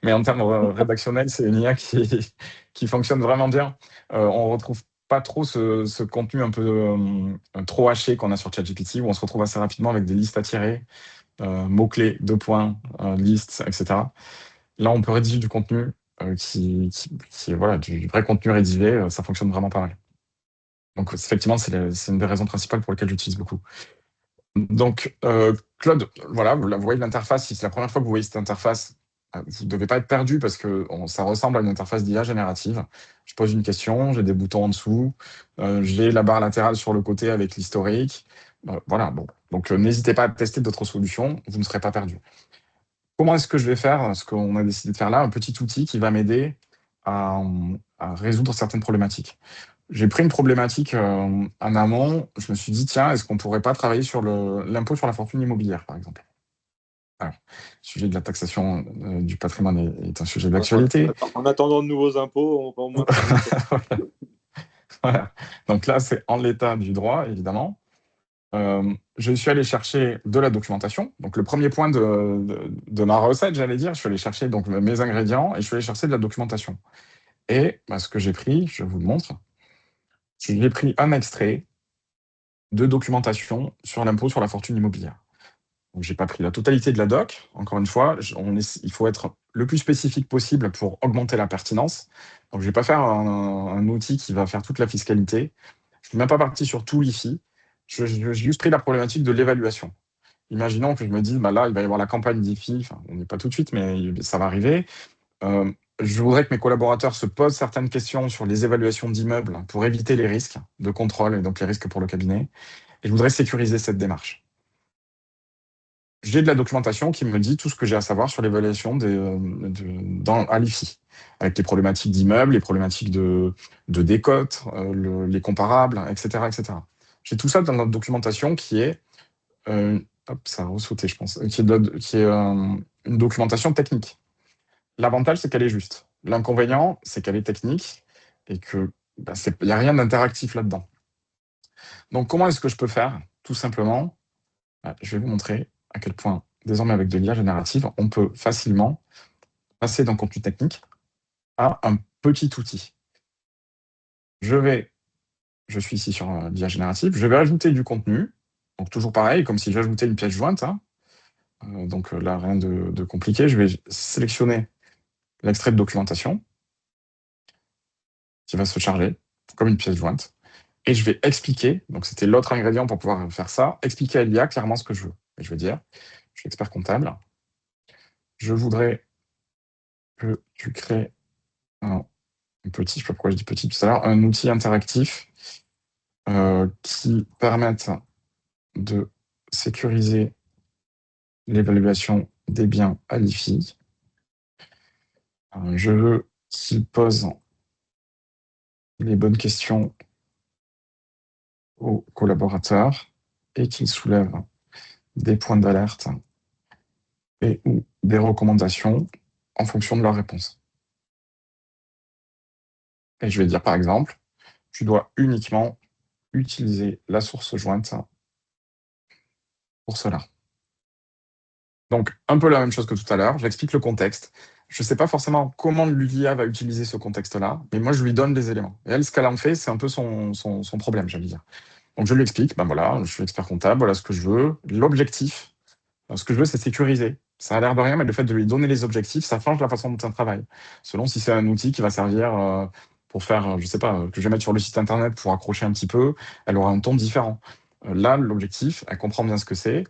mais en termes rédactionnels, c'est une IA qui fonctionne vraiment bien. On ne retrouve pas trop ce contenu un peu trop haché qu'on a sur ChatGPT, où on se retrouve assez rapidement avec des listes à tirer, mots-clés, 2 points, listes, etc. Là, on peut rédiger du contenu qui est voilà, du vrai contenu rédigé, ça fonctionne vraiment pas mal. Donc, effectivement, c'est une des raisons principales pour lesquelles j'utilise beaucoup. Donc, Claude, voilà, vous voyez l'interface. Si c'est la première fois que vous voyez cette interface, vous ne devez pas être perdu parce que ça ressemble à une interface d'IA générative. Je pose une question, j'ai des boutons en dessous, j'ai la barre latérale sur le côté avec l'historique. Voilà, bon. Donc, n'hésitez pas à tester d'autres solutions, vous ne serez pas perdu. Comment est-ce que je vais faire ce qu'on a décidé de faire là? Un petit outil qui va m'aider à résoudre certaines problématiques. J'ai pris une problématique en amont. Je me suis dit, tiens, est-ce qu'on ne pourrait pas travailler sur l'impôt sur la fortune immobilière, par exemple? Alors, le sujet de la taxation du patrimoine est un sujet d'actualité. En attendant de nouveaux impôts, on va au moins... Voilà. Donc là, c'est en l'état du droit, évidemment. Je suis allé chercher de la documentation. Donc, le premier point de ma recette, j'allais dire, je suis allé chercher donc, mes ingrédients et je suis allé chercher de la documentation. Et ce que j'ai pris, je vous le montre, j'ai pris un extrait de documentation sur l'impôt sur la fortune immobilière. Donc, je n'ai pas pris la totalité de la doc. Encore une fois, il faut être le plus spécifique possible pour augmenter la pertinence. Donc, je ne vais pas faire un outil qui va faire toute la fiscalité. Je ne suis même pas parti sur tout l'IFI. J'ai juste pris la problématique de l'évaluation. Imaginons que je me dise, là, il va y avoir la campagne d'IFI, enfin, on n'est pas tout de suite, mais ça va arriver. Je voudrais que mes collaborateurs se posent certaines questions sur les évaluations d'immeubles pour éviter les risques de contrôle et donc les risques pour le cabinet. Et je voudrais sécuriser cette démarche. J'ai de la documentation qui me dit tout ce que j'ai à savoir sur l'évaluation à l'IFI, avec les problématiques d'immeubles, les problématiques de décote, les comparables, etc., etc. J'ai tout ça dans notre documentation qui est, ça a ressauté, je pense, qui est une documentation technique. L'avantage, c'est qu'elle est juste. L'inconvénient, c'est qu'elle est technique et qu'il n'y a rien d'interactif là-dedans. Donc, comment est-ce que je peux faire? Tout simplement, je vais vous montrer à quel point, désormais avec de l'IA générative, on peut facilement passer d'un contenu technique à un petit outil. Je suis ici sur l'IA générative, je vais ajouter du contenu, donc toujours pareil, comme si j'ajoutais une pièce jointe. Donc là, rien de compliqué. Je vais sélectionner l'extrait de documentation qui va se charger comme une pièce jointe. Et je vais expliquer, donc c'était l'autre ingrédient pour pouvoir faire ça, expliquer à l'IA clairement ce que je veux. Et je vais dire, je suis expert comptable, je voudrais que tu crées un petit, je ne sais pas pourquoi je dis petit tout à l'heure, un outil interactif qui permette de sécuriser l'évaluation des biens à l'IFI. Je veux qu'il pose les bonnes questions aux collaborateurs et qu'il soulève des points d'alerte et ou des recommandations en fonction de leur réponse. Et je vais dire par exemple, tu dois uniquement utiliser la source jointe pour cela. Donc, un peu la même chose que tout à l'heure, j'explique le contexte. Je ne sais pas forcément comment l'IA va utiliser ce contexte-là, mais moi, je lui donne les éléments. Et elle, ce qu'elle en fait, c'est un peu son problème, j'allais dire. Donc, je lui explique, voilà, je suis expert comptable, voilà ce que je veux. L'objectif, ce que je veux, c'est sécuriser. Ça a l'air de rien, mais le fait de lui donner les objectifs, ça change la façon dont elle travaille. Selon si c'est un outil qui va servir pour faire, je ne sais pas, que je vais mettre sur le site internet pour accrocher un petit peu, elle aura un ton différent. Là, l'objectif, elle comprend bien ce que c'est,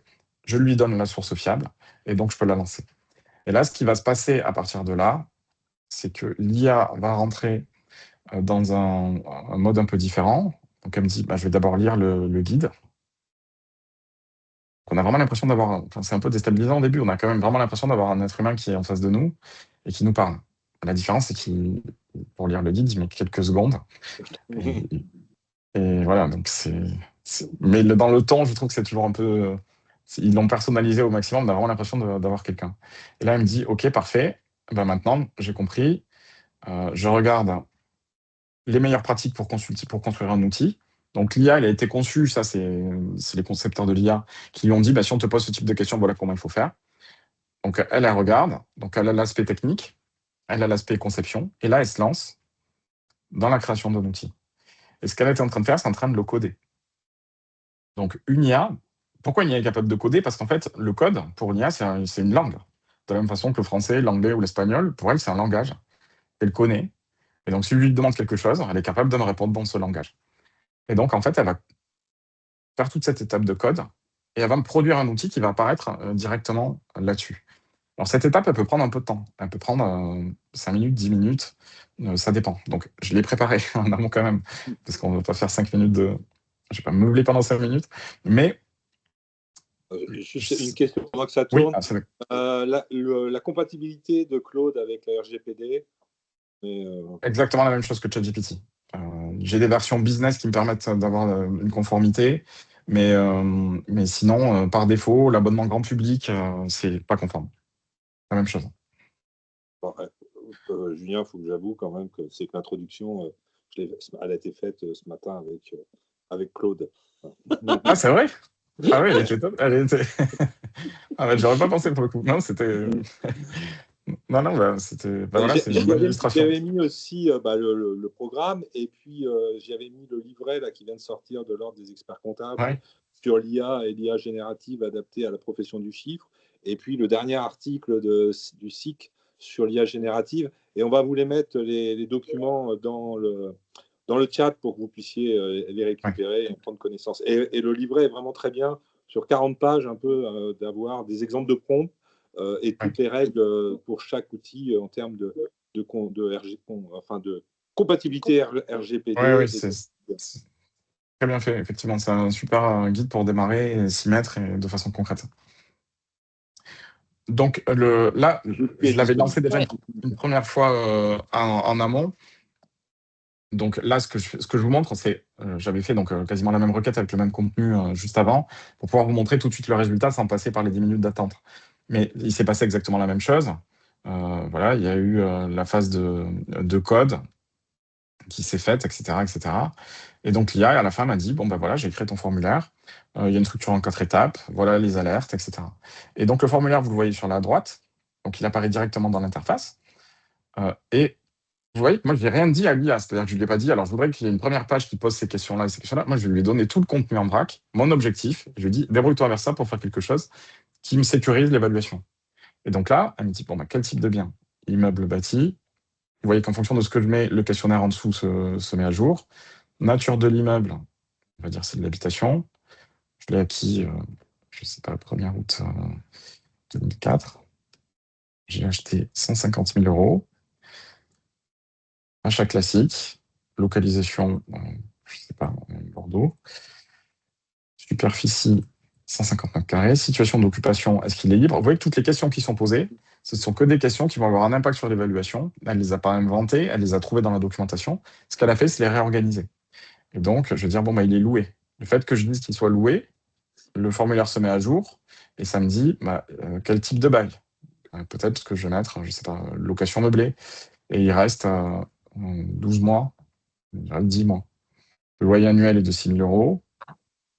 je lui donne la source fiable, et donc je peux la lancer. Et là, ce qui va se passer à partir de là, c'est que l'IA va rentrer dans un mode un peu différent. Donc, elle me dit, je vais d'abord lire le guide. On a vraiment l'impression d'avoir... Enfin, c'est un peu déstabilisant au début. On a quand même vraiment l'impression d'avoir un être humain qui est en face de nous et qui nous parle. La différence, c'est qu'il, pour lire le guide, il met quelques secondes. Et voilà, donc Mais dans le ton, je trouve que c'est toujours un peu... Ils l'ont personnalisé au maximum, on a vraiment l'impression d'avoir quelqu'un. Et là, il me dit, OK, parfait. Maintenant, j'ai compris. Je regarde les meilleures pratiques pour construire un outil. Donc l'IA, elle a été conçue, ça c'est les concepteurs de l'IA qui lui ont dit, si on te pose ce type de questions, voilà comment il faut faire. Donc elle regarde, donc elle a l'aspect technique, elle a l'aspect conception, et là elle se lance dans la création d'un outil. Et ce qu'elle était en train de faire, c'est en train de le coder. Donc une IA, pourquoi une IA est capable de coder? Parce qu'en fait, le code, pour une IA, c'est une langue. De la même façon que le français, l'anglais ou l'espagnol, pour elle, c'est un langage. Elle connaît. Et donc, si je lui demande quelque chose, elle est capable de me répondre dans ce langage. Et donc, en fait, elle va faire toute cette étape de code et elle va me produire un outil qui va apparaître directement là-dessus. Alors, cette étape, elle peut prendre un peu de temps. Elle peut prendre 5 minutes, 10 minutes, ça dépend. Donc, je l'ai préparé en amont quand même, parce qu'on ne va pas faire 5 minutes de... Je ne vais pas meubler pendant 5 minutes, mais... Juste une question pendant que ça Oui, tourne. La compatibilité de Claude avec la RGPD. Exactement la même chose que ChatGPT. J'ai des versions business qui me permettent d'avoir une conformité, mais sinon, par défaut, l'abonnement grand public, c'est pas conforme. La même chose. Bon, Julien, il faut que j'avoue quand même que c'est que l'introduction, elle a été faite ce matin avec Claude. Ah, c'est vrai? Ah oui, elle était top. J'aurais pas pensé pour le coup. Non, c'était... Non, c'était... voilà, c'est une bonne illustration. J'avais mis aussi le programme et puis j'avais mis le livret là, qui vient de sortir de l'Ordre des experts comptables sur l'IA et l'IA générative adaptée à la profession du chiffre. Et puis le dernier article du SIC sur l'IA générative. Et on va vous les mettre, les documents, dans le chat pour que vous puissiez les récupérer et en prendre connaissance. Et le livret est vraiment très bien, sur 40 pages, un peu d'avoir des exemples de prompts et toutes les règles pour chaque outil en termes de compatibilité RGPD. Oui, c'est très bien fait, effectivement. C'est un super guide pour démarrer, s'y mettre et de façon concrète. Donc là, je l'avais lancé déjà une première fois en amont. Donc là, ce que je vous montre, c'est j'avais fait quasiment la même requête avec le même contenu juste avant pour pouvoir vous montrer tout de suite le résultat sans passer par les 10 minutes d'attente. Mais il s'est passé exactement la même chose. Voilà, il y a eu la phase de code qui s'est faite, etc., etc. Et donc l'IA, à la fin, m'a dit, voilà, j'ai créé ton formulaire, il y a une structure en 4 étapes, voilà les alertes, etc. Et donc le formulaire, vous le voyez sur la droite, donc il apparaît directement dans l'interface. Et vous voyez que moi, je n'ai rien dit à l'IA, c'est-à-dire que je ne lui ai pas dit, alors je voudrais qu'il y ait une première page qui pose ces questions-là et ces questions-là. Moi, je lui ai donné tout le contenu en vrac, mon objectif, je lui ai dit, débrouille-toi vers ça pour faire quelque chose qui me sécurise l'évaluation. Et donc là, elle me dit, quel type de bien? Immeuble bâti. Vous voyez qu'en fonction de ce que je mets, le questionnaire en dessous se met à jour. Nature de l'immeuble, on va dire c'est de l'habitation. Je l'ai acquis, je ne sais pas, 1er août 2004. J'ai acheté 150 000 €. Achat classique. Localisation, je ne sais pas, Bordeaux. Superficie, 150 mètres carrés. Situation d'occupation, est-ce qu'il est libre? Vous voyez que toutes les questions qui sont posées, ce sont que des questions qui vont avoir un impact sur l'évaluation. Elle ne les a pas inventées, elle les a trouvées dans la documentation. Ce qu'elle a fait, c'est les réorganiser. Et donc, je vais dire, il est loué. Le fait que je dise qu'il soit loué, le formulaire se met à jour et ça me dit quel type de bail. Peut-être que je vais mettre, je ne sais pas, location meublée. Et il reste 12 mois, il reste 10 mois. Le loyer annuel est de 6 000 €.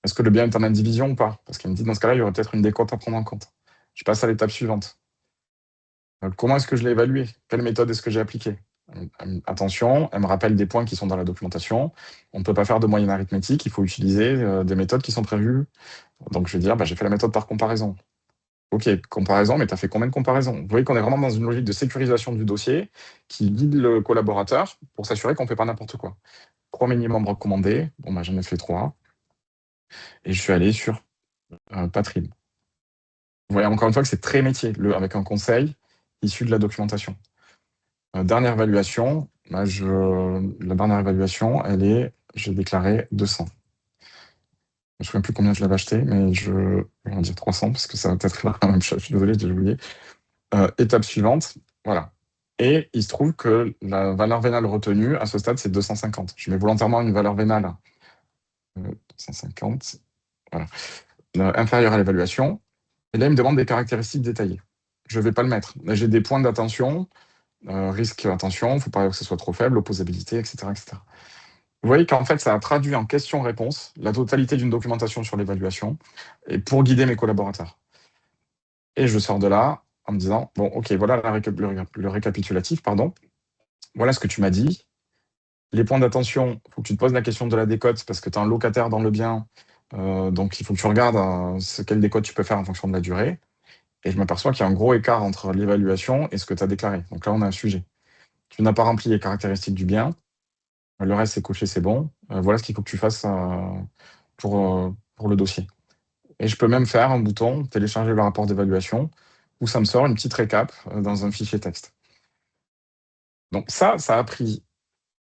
Est-ce que le bien est en indivision ou pas? Parce qu'elle me dit, dans ce cas-là, il y aurait peut-être une décote à prendre en compte. Je passe à l'étape suivante. Comment est-ce que je l'ai évalué? Quelle méthode est-ce que j'ai appliquée? Attention, elle me rappelle des points qui sont dans la documentation. On ne peut pas faire de moyenne arithmétique, il faut utiliser des méthodes qui sont prévues. Donc je vais dire, j'ai fait la méthode par comparaison. Ok, comparaison, mais tu as fait combien de comparaisons? Vous voyez qu'on est vraiment dans une logique de sécurisation du dossier qui guide le collaborateur pour s'assurer qu'on ne fait pas n'importe quoi. 3 minimums recommandés, j'en ai fait 3. Et je suis allé sur Patrimoine. Vous voyez encore une fois que c'est très métier, avec un conseil issu de la documentation. Dernière évaluation, la dernière évaluation, j'ai déclaré 200. Je ne me souviens plus combien je l'avais acheté, mais je vais en dire 300 parce que ça va peut-être être la même chose. Je suis désolé, j'ai oublié. Étape suivante, voilà. Et il se trouve que la valeur vénale retenue à ce stade, c'est 250. Je mets volontairement une valeur vénale 250, voilà, inférieure à l'évaluation. Et là, il me demande des caractéristiques détaillées. Je ne vais pas le mettre. Là, j'ai des points d'attention, risque, attention, il ne faut pas que ce soit trop faible, opposabilité, etc., etc. Vous voyez qu'en fait, ça a traduit en question-réponse la totalité d'une documentation sur l'évaluation et pour guider mes collaborateurs. Et je sors de là en me disant, bon, ok, voilà le récapitulatif, pardon. Voilà ce que tu m'as dit. Les points d'attention, il faut que tu te poses la question de la décote parce que tu as un locataire dans le bien. Donc, il faut que tu regardes quelle décote tu peux faire en fonction de la durée. Et je m'aperçois qu'il y a un gros écart entre l'évaluation et ce que tu as déclaré. Donc là, on a un sujet. Tu n'as pas rempli les caractéristiques du bien. Le reste, c'est coché, c'est bon. Voilà ce qu'il faut que tu fasses pour le dossier. Et je peux même faire un bouton, télécharger le rapport d'évaluation, où ça me sort une petite récap dans un fichier texte. Donc ça a pris.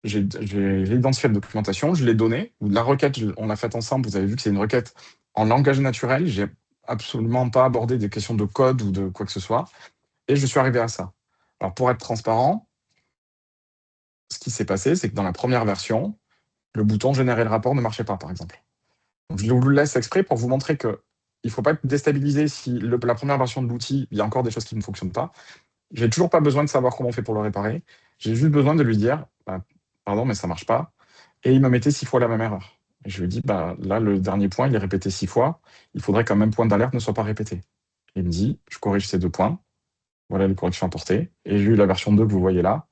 J'ai identifié la documentation, je l'ai donnée. La requête, on l'a faite ensemble. Vous avez vu que c'est une requête en langage naturel. J'ai absolument pas abordé des questions de code ou de quoi que ce soit. Et je suis arrivé à ça. Alors, pour être transparent, ce qui s'est passé, c'est que dans la première version, le bouton générer le rapport ne marchait pas, par exemple. Donc, je vous le laisse exprès pour vous montrer qu'il ne faut pas être déstabilisé si la première version de l'outil, il y a encore des choses qui ne fonctionnent pas. J'ai toujours pas besoin de savoir comment on fait pour le réparer. J'ai juste besoin de lui dire, pardon, mais ça marche pas. Et il me mettait 6 fois la même erreur. Et je lui ai dit, là, le dernier point, il est répété 6 fois. Il faudrait qu'un même point d'alerte ne soit pas répété. Il me dit, je corrige ces 2 points. Voilà les corrections apportées. Et j'ai eu la version 2 que vous voyez là,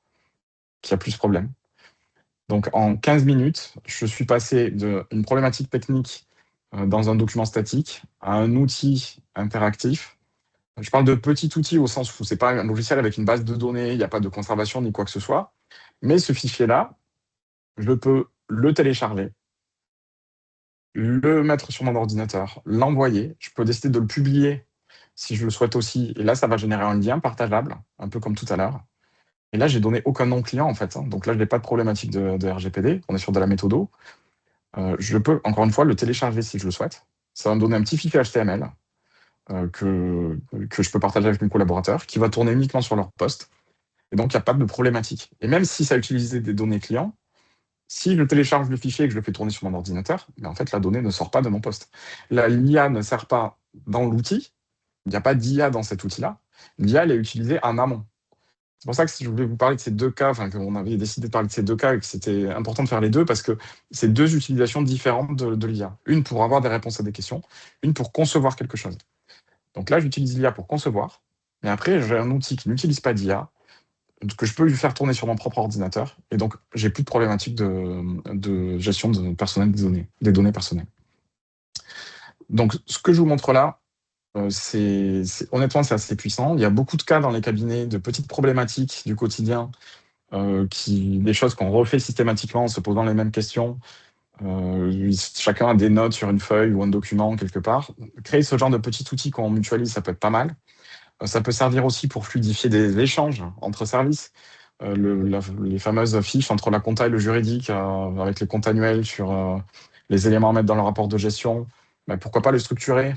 qui a plus de problème. Donc, en 15 minutes, je suis passé d'une problématique technique dans un document statique à un outil interactif. Je parle de petit outil au sens où ce n'est pas un logiciel avec une base de données, il n'y a pas de conservation ni quoi que ce soit. Mais ce fichier-là, je peux le télécharger, le mettre sur mon ordinateur, l'envoyer. Je peux décider de le publier si je le souhaite aussi. Et là, ça va générer un lien partageable, un peu comme tout à l'heure. Et là, j'ai donné aucun nom client, en fait. Donc là, je n'ai pas de problématique de RGPD. On est sur de la méthodo. Je peux, encore une fois, le télécharger si je le souhaite. Ça va me donner un petit fichier HTML que je peux partager avec mes collaborateurs, qui va tourner uniquement sur leur poste. Et donc, il n'y a pas de problématique. Et même si ça utilisait des données clients, si je télécharge le fichier et que je le fais tourner sur mon ordinateur, mais en fait, la donnée ne sort pas de mon poste. L'IA ne sert pas dans l'outil. Il n'y a pas d'IA dans cet outil-là. L'IA, elle est utilisée en amont. C'est pour ça que si je voulais vous parler de ces 2 cas, qu'on avait décidé de parler de ces 2 cas et que c'était important de faire les 2 parce que c'est 2 utilisations différentes de l'IA. Une pour avoir des réponses à des questions, une pour concevoir quelque chose. Donc là, j'utilise l'IA pour concevoir, mais après, j'ai un outil qui n'utilise pas d'IA, que je peux lui faire tourner sur mon propre ordinateur, et donc j'ai plus de problématique de gestion personnelle des données personnelles. Donc, ce que je vous montre là, honnêtement, c'est assez puissant. Il y a beaucoup de cas dans les cabinets de petites problématiques du quotidien, des choses qu'on refait systématiquement en se posant les mêmes questions. Chacun a des notes sur une feuille ou un document quelque part. Créer ce genre de petit outil qu'on mutualise, ça peut être pas mal. Ça peut servir aussi pour fluidifier des échanges entre services. Les fameuses fiches entre la compta et le juridique, avec les comptes annuels sur les éléments à mettre dans le rapport de gestion. Pourquoi pas le structurer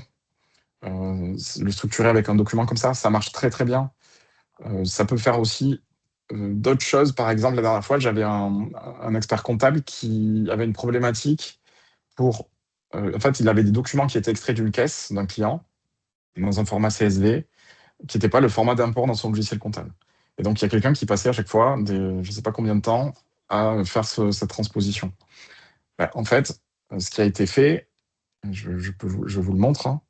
avec un document comme ça marche très très bien. Ça peut faire aussi d'autres choses. Par exemple, la dernière fois, j'avais un expert comptable qui avait une problématique en fait, il avait des documents qui étaient extraits d'une caisse d'un client dans un format CSV qui n'était pas le format d'import dans son logiciel comptable. Et donc, il y a quelqu'un qui passait à chaque fois, je ne sais pas combien de temps, à faire cette transposition. En fait, ce qui a été fait, je vous le montre. Hein.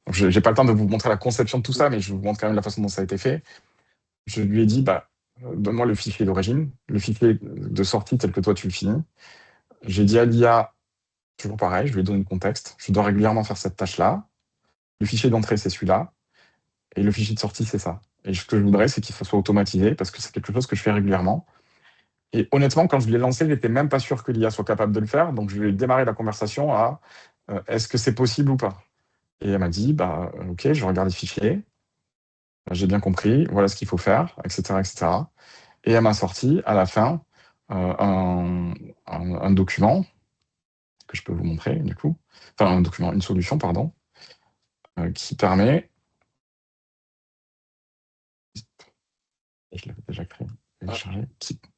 Je n'ai pas le temps de vous montrer la conception de tout ça, mais je vous montre quand même la façon dont ça a été fait. Je lui ai dit, donne-moi le fichier d'origine, le fichier de sortie tel que toi tu le finis. J'ai dit à l'IA, toujours pareil, je lui ai donné le contexte. Je dois régulièrement faire cette tâche-là. Le fichier d'entrée, c'est celui-là. Et le fichier de sortie, c'est ça. Et ce que je voudrais, c'est qu'il soit automatisé, parce que c'est quelque chose que je fais régulièrement. Et honnêtement, quand je l'ai lancé, je n'étais même pas sûr que l'IA soit capable de le faire. Donc, je lui ai démarré la conversation à est-ce que c'est possible ou pas? Et elle m'a dit, ok, je regarde les fichiers. J'ai bien compris, voilà ce qu'il faut faire, etc., etc. et elle m'a sorti à la fin un document que je peux vous montrer du coup, enfin un document, une solution, pardon, qui permet, je l'avais déjà créé,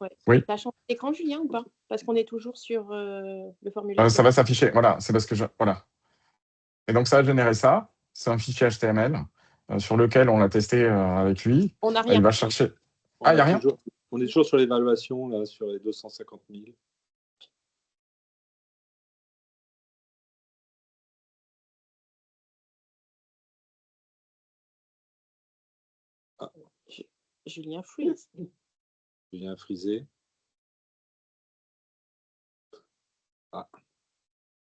Ouais. oui. T'as changé d'écran, Julien, ou pas? Parce qu'on est toujours sur le formulaire. Ça va s'afficher, voilà, c'est parce que voilà. Et donc ça a généré ça, c'est un fichier HTML sur lequel on l'a testé avec lui. On n'a rien. Il va chercher. Ah, il n'y a rien? On est toujours sur l'évaluation, là, sur les 250 000. Ah. Julien freeze. Julien frisé. Ah.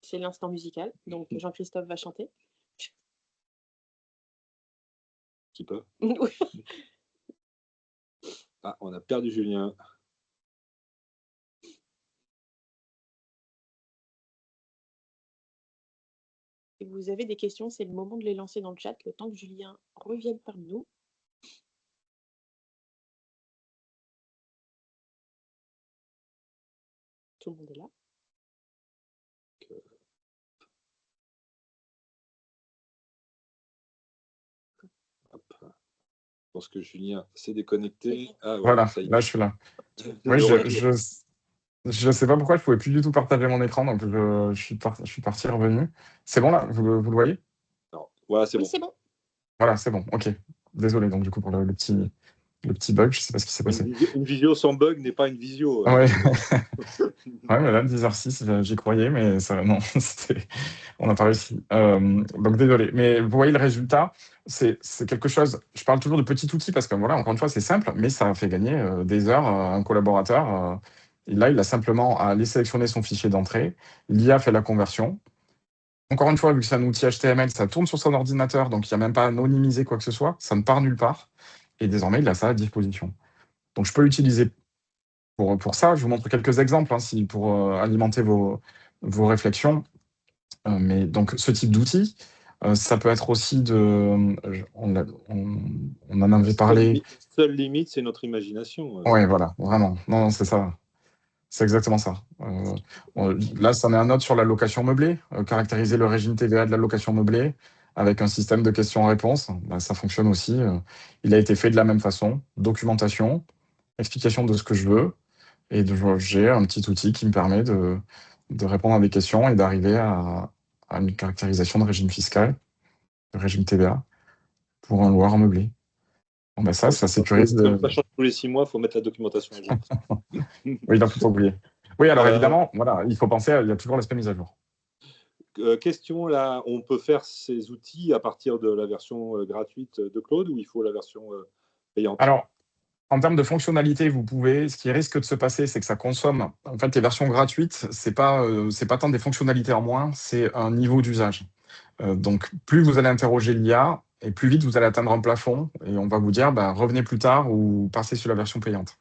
C'est l'instant musical, donc Jean-Christophe va chanter. Qui peut. Ah, on a perdu Julien. Et vous avez des questions, c'est le moment de les lancer dans le chat, le temps que Julien revienne parmi nous. Tout le monde est là. Hop. Je pense que Julien s'est déconnecté. Ah, ouais, voilà, ça y est. là je suis là. Oui, je sais pas pourquoi je pouvais plus du tout partager mon écran, donc je suis parti revenu. C'est bon là, vous le voyez? Non. Voilà, c'est oui, bon. c'est bon. Voilà, c'est bon, ok. Désolé donc du coup pour le petit bug, je sais pas ce qui s'est passé. Une visio sans bug n'est pas une visio. Ouais. Ouais, mais là, 10h06, j'y croyais, mais ça, non, on n'a pas réussi. Donc, désolé. Mais vous voyez le résultat, c'est quelque chose. Je parle toujours de petit outil parce que, voilà, encore une fois, c'est simple, mais ça fait gagner des heures à un collaborateur. Et là, il a simplement à aller sélectionner son fichier d'entrée. L'IA fait la conversion. Encore une fois, vu que c'est un outil HTML, ça tourne sur son ordinateur, donc il n'y a même pas à anonymiser quoi que ce soit. Ça ne part nulle part. Et désormais, il a ça à disposition. Donc, je peux l'utiliser pour ça. Je vous montre quelques exemples pour alimenter vos réflexions. Mais donc, ce type d'outil, ça peut être aussi on en avait parlé. Seule limite, c'est notre imagination. Oui, voilà, vraiment. Non, c'est ça. C'est exactement ça. Là, c'en est un autre sur la location meublée. Caractériser le régime TVA de la location meublée avec un système de questions-réponses. Ben, ça fonctionne aussi. Il a été fait de la même façon. Documentation, explication de ce que je veux. Et j'ai un petit outil qui me permet de répondre à des questions et d'arriver à une caractérisation de régime fiscal, de régime TVA, pour un loueur meublé. Bon, ben ça sécurise. Ça change tous les 6 mois, il faut mettre la documentation à jour. Oui, il a tout oublié. Oui, alors évidemment, voilà, il faut penser, il y a toujours l'aspect mise à jour. Question, là, on peut faire ces outils à partir de la version gratuite de Claude ou il faut la version payante? Alors, en termes de fonctionnalité, vous pouvez. Ce qui risque de se passer, c'est que ça consomme. En fait, les versions gratuites, c'est pas tant des fonctionnalités en moins, c'est un niveau d'usage. Donc, plus vous allez interroger l'IA, et plus vite vous allez atteindre un plafond, et on va vous dire, bah, revenez plus tard ou passez sur la version payante.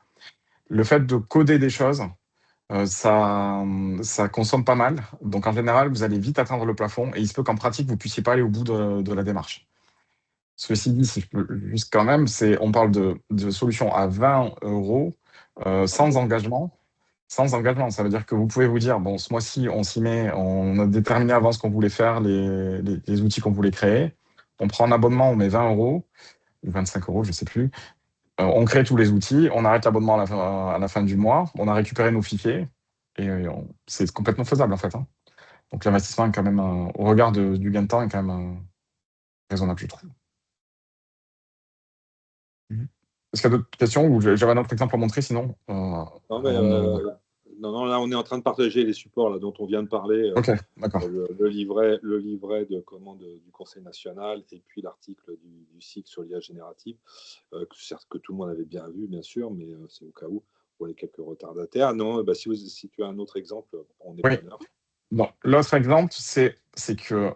Le fait de coder des choses, ça consomme pas mal. Donc, en général, vous allez vite atteindre le plafond, et il se peut qu'en pratique, vous puissiez pas aller au bout de la démarche. Ceci dit, si je peux juste quand même, on parle de solutions à 20 € sans engagement. Sans engagement, ça veut dire que vous pouvez vous dire, bon, ce mois-ci, on s'y met, on a déterminé avant ce qu'on voulait faire, les outils qu'on voulait créer. On prend un abonnement, on met 20 € ou 25 €, je ne sais plus. On crée tous les outils, on arrête l'abonnement à la fin du mois, on a récupéré nos fichiers et c'est complètement faisable en fait. Donc l'investissement est quand même, au regard du gain de temps, est quand même raisonnable, je trouve. Est-ce qu'il y a d'autres questions ou j'avais un autre exemple à montrer sinon Non, là on est en train de partager les supports là, dont on vient de parler. Ok, d'accord. Le livret de commande du Conseil national et puis l'article du SIC sur l'IA générative, certes que tout le monde avait bien vu bien sûr, mais c'est au cas où pour les quelques retardataires. Non, si tu as un autre exemple, on est preneur. Bon, l'autre exemple, c'est que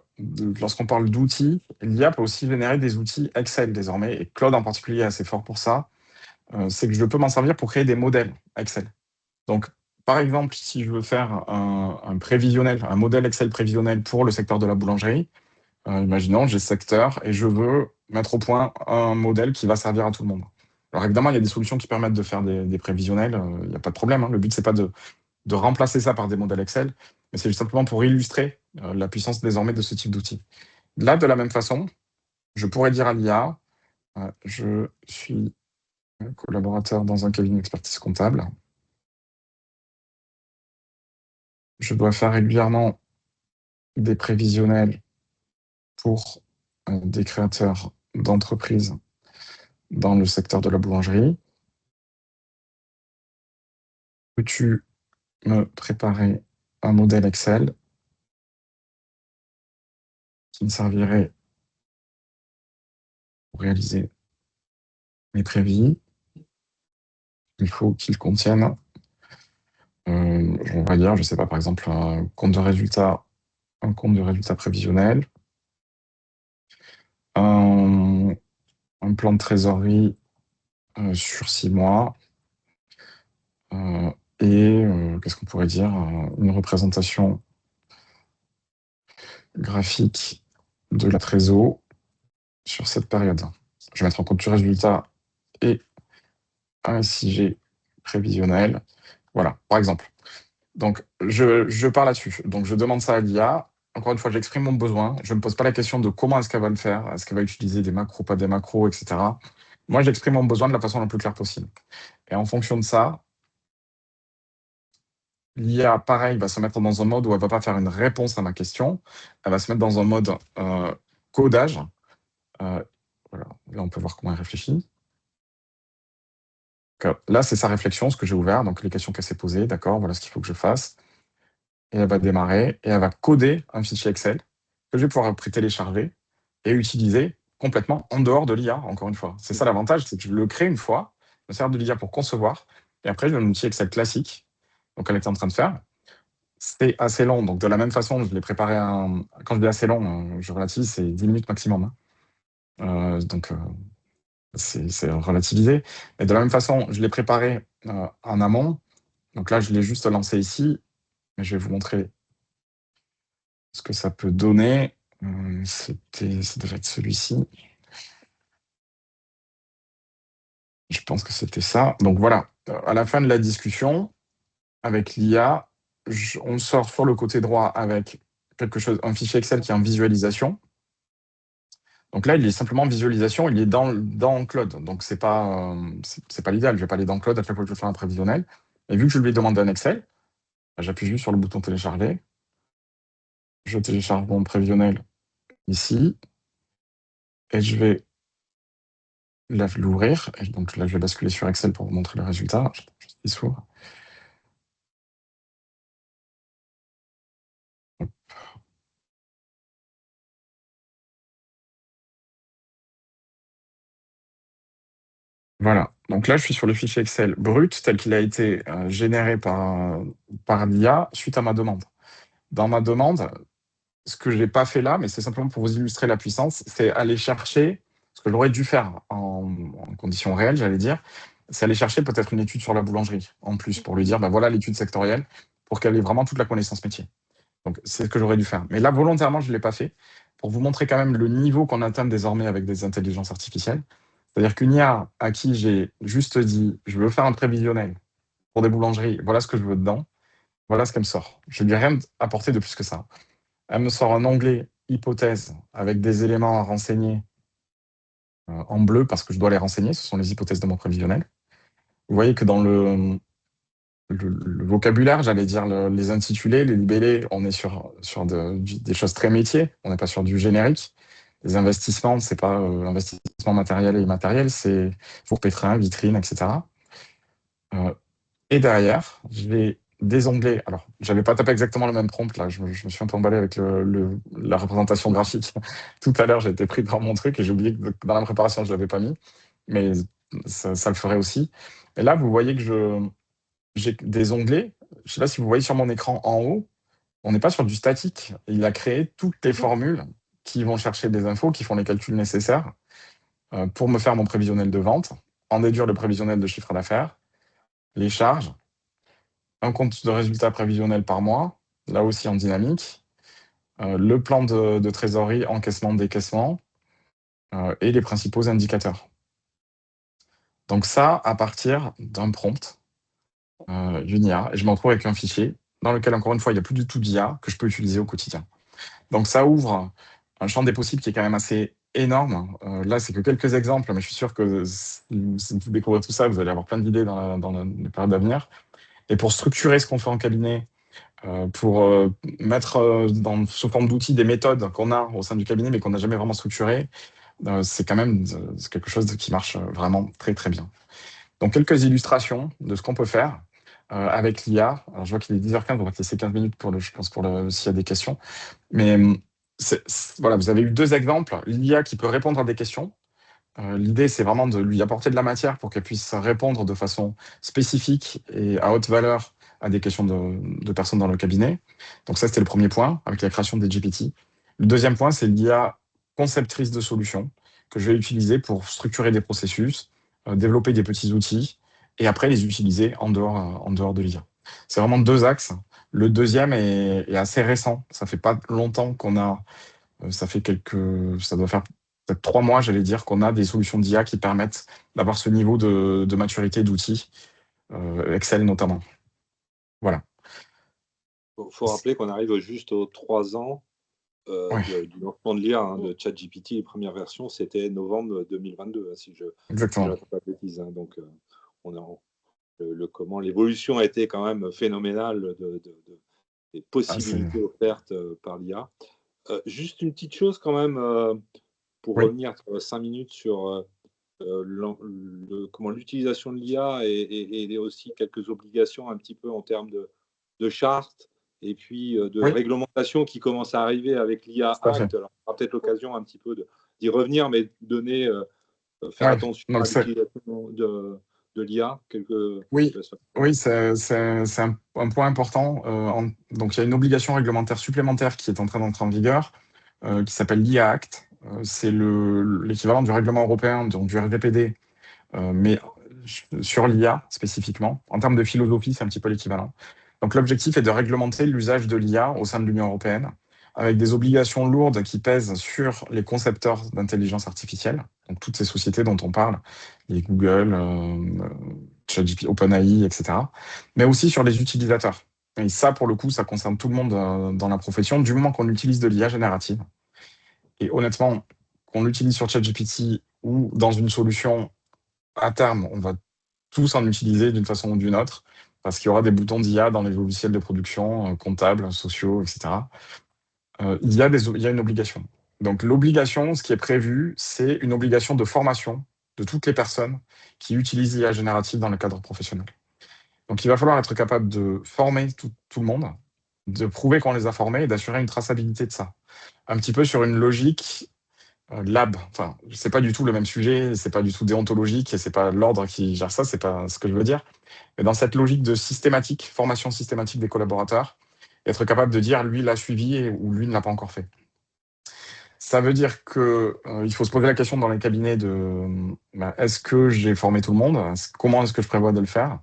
lorsqu'on parle d'outils, l'IA peut aussi générer des outils Excel désormais, et Claude en particulier est assez fort pour ça. C'est que je peux m'en servir pour créer des modèles Excel. Donc, par exemple, si je veux faire un prévisionnel, un modèle Excel prévisionnel pour le secteur de la boulangerie, imaginons, j'ai ce secteur et je veux mettre au point un modèle qui va servir à tout le monde. Alors évidemment, il y a des solutions qui permettent de faire des prévisionnels, il n'y a pas de problème, hein. Le but, c'est pas de remplacer ça par des modèles Excel, mais c'est simplement pour illustrer la puissance désormais de ce type d'outil. Là, de la même façon, je pourrais dire à l'IA, je suis collaborateur dans un cabinet d'expertise comptable. Je dois faire régulièrement des prévisionnels pour des créateurs d'entreprises dans le secteur de la boulangerie. Peux-tu me préparer un modèle Excel qui me servirait pour réaliser mes prévis? Il faut qu'il contienne, on va dire, je sais pas, par exemple, un compte de résultat prévisionnel, un plan de trésorerie sur 6 mois, et qu'est-ce qu'on pourrait dire? Une représentation graphique de la trésor sur cette période. Je vais mettre en compte du résultat et un SIG prévisionnel. Voilà, par exemple. Donc, je pars là-dessus. Donc, je demande ça à l'IA. Encore une fois, j'exprime mon besoin. Je ne me pose pas la question de comment est-ce qu'elle va le faire. Est-ce qu'elle va utiliser des macros, pas des macros, etc. Moi, j'exprime mon besoin de la façon la plus claire possible. Et en fonction de ça, l'IA, pareil, va se mettre dans un mode où elle ne va pas faire une réponse à ma question. Elle va se mettre dans un mode codage. Voilà. Là, on peut voir comment elle réfléchit. Là, c'est sa réflexion, ce que j'ai ouvert, donc les questions qu'elle s'est posées, d'accord, voilà ce qu'il faut que je fasse. Et elle va démarrer, et elle va coder un fichier Excel que je vais pouvoir télécharger et utiliser complètement en dehors de l'IA, encore une fois. C'est ça l'avantage, c'est que je le crée une fois, je me sers de l'IA pour concevoir, et après, j'ai un outil Excel classique, donc elle était en train de faire. C'est assez long, donc de la même façon, je l'ai préparé quand je dis assez long, je relativise, c'est 10 minutes maximum. Donc, c'est relativisé. Et de la même façon, je l'ai préparé en amont. Donc là, je l'ai juste lancé ici. Mais je vais vous montrer ce que ça peut donner. Ça devait être celui-ci. Je pense que c'était ça. Donc voilà, à la fin de la discussion, avec l'IA, on sort sur le côté droit avec quelque chose, un fichier Excel qui est en visualisation. Donc là, il est simplement en visualisation, il est dans Claude. Donc c'est pas l'idéal. Je vais pas aller dans Claude à chaque fois que je fais un prévisionnel. Et vu que je lui ai demandé un Excel, j'appuie juste sur le bouton télécharger. Je télécharge mon prévisionnel ici. Et je vais l'ouvrir. Et donc là, je vais basculer sur Excel pour vous montrer le résultat. Juste qu'il s'ouvre. Voilà. Donc là, je suis sur le fichier Excel brut tel qu'il a été généré par l'IA suite à ma demande. Dans ma demande, ce que je n'ai pas fait là, mais c'est simplement pour vous illustrer la puissance, c'est aller chercher, ce que j'aurais dû faire en conditions réelles, j'allais dire, c'est aller chercher peut-être une étude sur la boulangerie en plus pour lui dire, ben voilà l'étude sectorielle, pour qu'elle ait vraiment toute la connaissance métier. Donc c'est ce que j'aurais dû faire. Mais là, volontairement, je ne l'ai pas fait, pour vous montrer quand même le niveau qu'on atteint désormais avec des intelligences artificielles. C'est-à-dire qu'une IA à qui j'ai juste dit, je veux faire un prévisionnel pour des boulangeries, voilà ce que je veux dedans, voilà ce qu'elle me sort. Je ne lui ai rien apporté de plus que ça. Elle me sort un onglet hypothèse avec des éléments à renseigner en bleu parce que je dois les renseigner, ce sont les hypothèses de mon prévisionnel. Vous voyez que dans le vocabulaire, j'allais dire les intitulés, les libellés, on est sur des choses très métiers, on n'est pas sur du générique. Les investissements, c'est pas investissement matériel et immatériel, c'est four pétrin, vitrine, etc. Et derrière, je vais des onglets. Alors, j'avais pas tapé exactement le même prompt, là. Je me suis un peu emballé avec la représentation graphique. Tout à l'heure, j'ai été pris dans mon truc et j'ai oublié que dans la préparation, je l'avais pas mis. Mais ça le ferait aussi. Et là, vous voyez que j'ai des onglets. Je sais pas si vous voyez sur mon écran en haut, on n'est pas sur du statique. Il a créé toutes les formules qui vont chercher des infos, qui font les calculs nécessaires pour me faire mon prévisionnel de vente, en déduire le prévisionnel de chiffre d'affaires, les charges, un compte de résultat prévisionnel par mois, là aussi en dynamique, le plan de trésorerie, encaissement, décaissement, et les principaux indicateurs. Donc ça, à partir d'un prompt, d'une IA, et je me retrouve avec un fichier dans lequel, encore une fois, il n'y a plus du tout d'IA que je peux utiliser au quotidien. Donc ça ouvre un champ des possibles qui est quand même assez énorme. Là, c'est que quelques exemples, mais je suis sûr que si vous découvrez tout ça, vous allez avoir plein d'idées dans les périodes à venir. Et pour structurer ce qu'on fait en cabinet, pour mettre sous forme d'outils des méthodes qu'on a au sein du cabinet, mais qu'on n'a jamais vraiment structurées, c'est quand même c'est quelque chose qui marche vraiment très, très bien. Donc, quelques illustrations de ce qu'on peut faire avec l'IA. Alors, je vois qu'il est 10h15, on va te laisser 15 minutes je pense, s'il y a des questions. Mais voilà, vous avez eu 2 exemples. L'IA qui peut répondre à des questions. L'idée, c'est vraiment de lui apporter de la matière pour qu'elle puisse répondre de façon spécifique et à haute valeur à des questions de personnes dans le cabinet. Donc ça, c'était le premier point, avec la création des GPT. Le deuxième point, c'est l'IA conceptrice de solutions que je vais utiliser pour structurer des processus, développer des petits outils, et après les utiliser en dehors de l'IA. C'est vraiment 2 axes. Le deuxième est assez récent. Ça fait pas longtemps qu'on a... Ça doit faire peut-être 3 mois, j'allais dire, qu'on a des solutions d'IA qui permettent d'avoir ce niveau de maturité d'outils, Excel notamment. Voilà. Il faut rappeler qu'on arrive juste aux 3 ans Ouais, du lancement de l'IA, de ChatGPT. Les premières versions, c'était novembre 2022, si je exactement. ne dis pas de bêtises. Donc, on est comment l'évolution a été quand même phénoménale des Ah, possibilités offertes par l'IA. Juste une petite chose quand même, pour oui, revenir 5 minutes sur l'utilisation de l'IA et aussi quelques obligations un petit peu en termes de charte et puis de oui, réglementation qui commence à arriver avec l'IA tout à fait. Act. Alors, on aura peut-être l'occasion un petit peu d'y revenir, mais faire Ouais, attention donc à l'utilisation de l'IA. oui, oui, c'est un point important. Donc, il y a une obligation réglementaire supplémentaire qui est en train d'entrer en vigueur, qui s'appelle l'IA Act. C'est l'équivalent du règlement européen, donc du RGPD, mais sur l'IA spécifiquement. En termes de philosophie, c'est un petit peu l'équivalent. Donc l'objectif est de réglementer l'usage de l'IA au sein de l'Union européenne, avec des obligations lourdes qui pèsent sur les concepteurs d'intelligence artificielle, donc toutes ces sociétés dont on parle, les Google, ChatGPT, OpenAI, etc., mais aussi sur les utilisateurs. Et ça, pour le coup, ça concerne tout le monde dans la profession, du moment qu'on utilise de l'IA générative. Et honnêtement, qu'on l'utilise sur ChatGPT ou dans une solution à terme, on va tous en utiliser d'une façon ou d'une autre, parce qu'il y aura des boutons d'IA dans les logiciels de production, comptables, sociaux, etc. Il y a une obligation. Donc l'obligation, ce qui est prévu, c'est une obligation de formation de toutes les personnes qui utilisent l'IA générative dans le cadre professionnel. Donc il va falloir être capable de former tout le monde, de prouver qu'on les a formés et d'assurer une traçabilité de ça. Un petit peu sur une logique lab. Enfin, c'est pas du tout le même sujet, c'est pas du tout déontologique et c'est pas l'ordre qui gère ça, c'est pas ce que je veux dire. Mais dans cette logique de formation systématique des collaborateurs, être capable de dire lui l'a suivi ou lui ne l'a pas encore fait. Ça veut dire que il faut se poser la question dans les cabinets de est-ce que j'ai formé tout le monde? Comment est-ce que je prévois de le faire?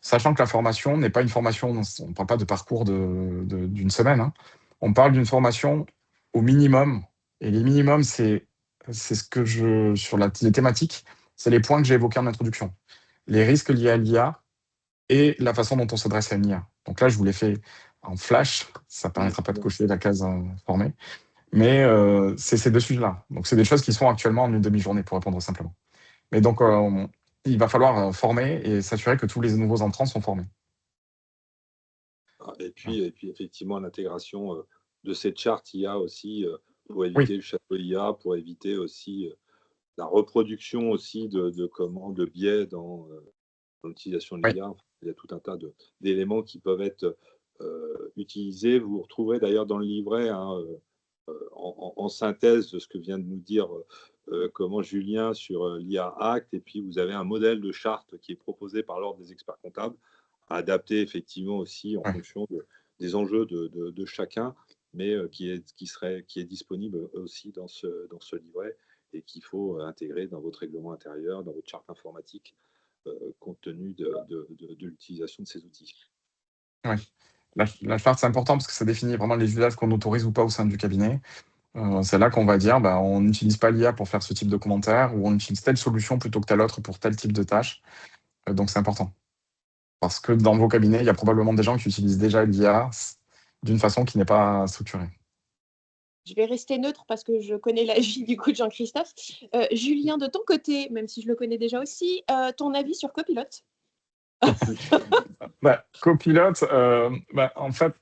Sachant que la formation n'est pas une formation, on ne parle pas de parcours d'une semaine, hein. On parle d'une formation au minimum. Et les minimums, c'est ce que sur les thématiques, c'est les points que j'ai évoqués en introduction. Les risques liés à l'IA et la façon dont on s'adresse à une IA. Donc là, je vous l'ai fait en flash, ça ne permettra pas de cocher la case formée, mais c'est ces 2 sujets-là. Donc c'est des choses qui sont actuellement en une demi-journée, pour répondre simplement. Mais donc, il va falloir former et s'assurer que tous les nouveaux entrants sont formés. Et Voilà. puis effectivement, l'intégration de cette charte IA aussi pour Oui, éviter le château IA, pour éviter aussi la reproduction aussi de biais dans l'utilisation de oui, l'IA. Il y a tout un tas d'éléments qui peuvent être utilisés. Vous retrouverez d'ailleurs dans le livret, en synthèse de ce que vient de nous dire comment Julien sur l'IA Act, et puis vous avez un modèle de charte qui est proposé par l'Ordre des experts comptables, adapté effectivement aussi en ouais. fonction des enjeux de chacun, mais qui est disponible aussi dans ce livret et qu'il faut intégrer dans votre règlement intérieur, dans votre charte informatique, compte tenu de l'utilisation de ces outils. Ouais. La charte, c'est important parce que ça définit vraiment les usages qu'on autorise ou pas au sein du cabinet. C'est là qu'on va dire, on n'utilise pas l'IA pour faire ce type de commentaire ou on utilise telle solution plutôt que telle autre pour tel type de tâche. Donc, c'est important. Parce que dans vos cabinets, il y a probablement des gens qui utilisent déjà l'IA d'une façon qui n'est pas structurée. Je vais rester neutre parce que je connais l'avis du coup de Jean-Christophe. Julien, de ton côté, même si je le connais déjà aussi, ton avis sur Copilot? Copilot, en fait,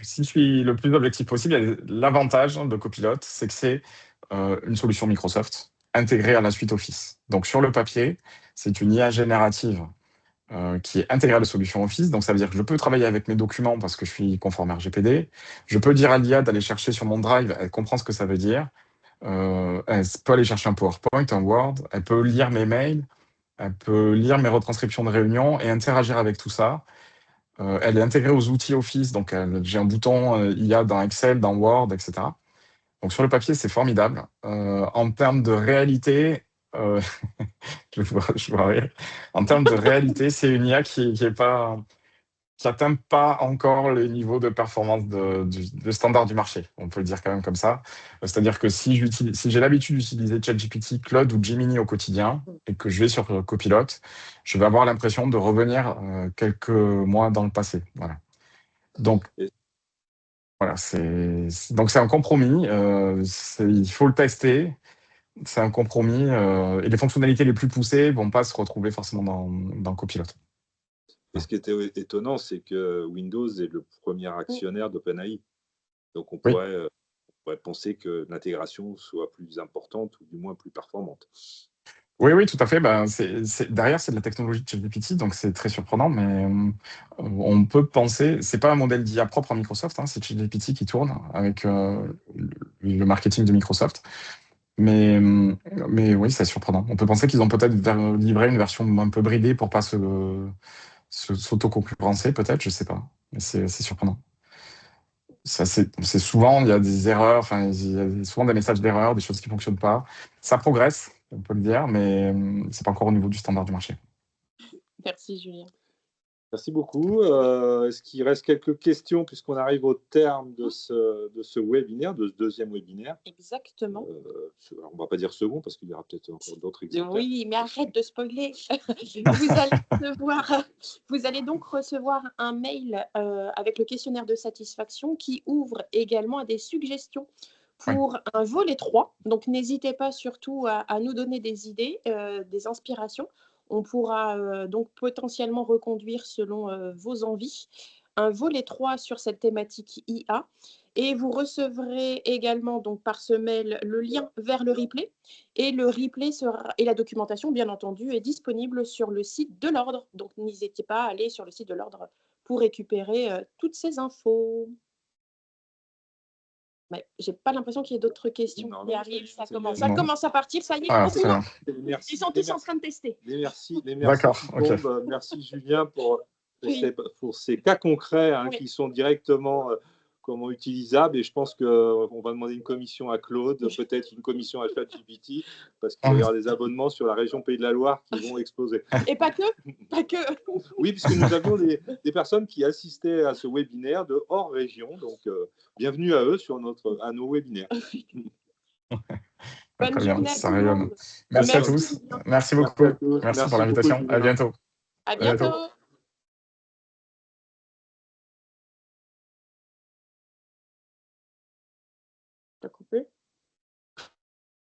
si je suis le plus objectif possible, l'avantage de Copilot, c'est que c'est une solution Microsoft intégrée à la suite Office. Donc sur le papier, c'est une IA générative qui est intégrée à la solution Office. Donc ça veut dire que je peux travailler avec mes documents parce que je suis conforme RGPD. Je peux dire à l'IA d'aller chercher sur mon Drive, elle comprend ce que ça veut dire. Elle peut aller chercher un PowerPoint, un Word, elle peut lire mes mails, elle peut lire mes retranscriptions de réunions et interagir avec tout ça. Elle est intégrée aux outils Office, donc j'ai un bouton IA dans Excel, dans Word, etc. Donc sur le papier, c'est formidable. En termes de réalité, je vois rire. En termes de réalité, c'est une IA qui n'atteint pas encore les niveaux de performance de standard du marché. On peut le dire quand même comme ça. C'est-à-dire que si j'ai l'habitude d'utiliser ChatGPT, Claude ou Gemini au quotidien et que je vais sur Copilot, je vais avoir l'impression de revenir quelques mois dans le passé. Voilà. Donc, voilà, c'est un compromis. Il faut le tester. C'est un compromis. Et les fonctionnalités les plus poussées ne vont pas se retrouver forcément dans Copilot. Et ce qui était étonnant, c'est que Windows est le premier actionnaire d'OpenAI. Donc on pourrait penser que l'intégration soit plus importante ou du moins plus performante. Oui, tout à fait. Derrière, c'est de la technologie de ChatGPT, donc c'est très surprenant, mais on peut penser, c'est pas un modèle d'IA propre à Microsoft, c'est ChatGPT qui tourne avec le marketing de Microsoft. Mais oui, c'est surprenant. On peut penser qu'ils ont peut-être livré une version un peu bridée pour pas s'auto-concurrencer, peut-être, je sais pas. Mais c'est surprenant. C'est souvent, il y a des erreurs, il y a souvent des messages d'erreur, des choses qui fonctionnent pas. Ça progresse, on peut le dire, mais c'est pas encore au niveau du standard du marché. Merci Julien. Merci beaucoup. Est-ce qu'il reste quelques questions puisqu'on arrive au terme de ce webinaire, de ce deuxième webinaire? Exactement. On ne va pas dire second parce qu'il y aura peut-être encore d'autres exemplaires. Oui, mais arrête de spoiler. Vous allez donc recevoir un mail avec le questionnaire de satisfaction qui ouvre également à des suggestions pour un volet 3. Donc, n'hésitez pas surtout à nous donner des idées, des inspirations. On pourra donc potentiellement reconduire selon vos envies un volet 3 sur cette thématique IA. Et vous recevrez également donc par ce mail le lien vers le replay. Et le replay et la documentation, bien entendu, est disponible sur le site de l'Ordre. Donc, n'hésitez pas à aller sur le site de l'Ordre pour récupérer toutes ces infos. J'ai pas l'impression qu'il y ait d'autres questions qui arrivent. Ça commence à partir. Ça y est, ils sont tous en train de tester. Merci. D'accord. Okay. Merci Julien pour ces cas concrets qui sont directement utilisables. Et je pense qu'on va demander une commission à Claude, peut-être une commission à ChatGPT, parce qu'il va y avoir des abonnements sur la région Pays de la Loire qui vont exploser. Et pas que. Oui, puisque nous avions des personnes qui assistaient à ce webinaire de hors région. Donc, bienvenue à eux à nos webinaires. Bonne journée à tout le monde. Merci à tous. Merci beaucoup. Merci pour l'invitation. À bientôt. À bientôt. T'as coupé ?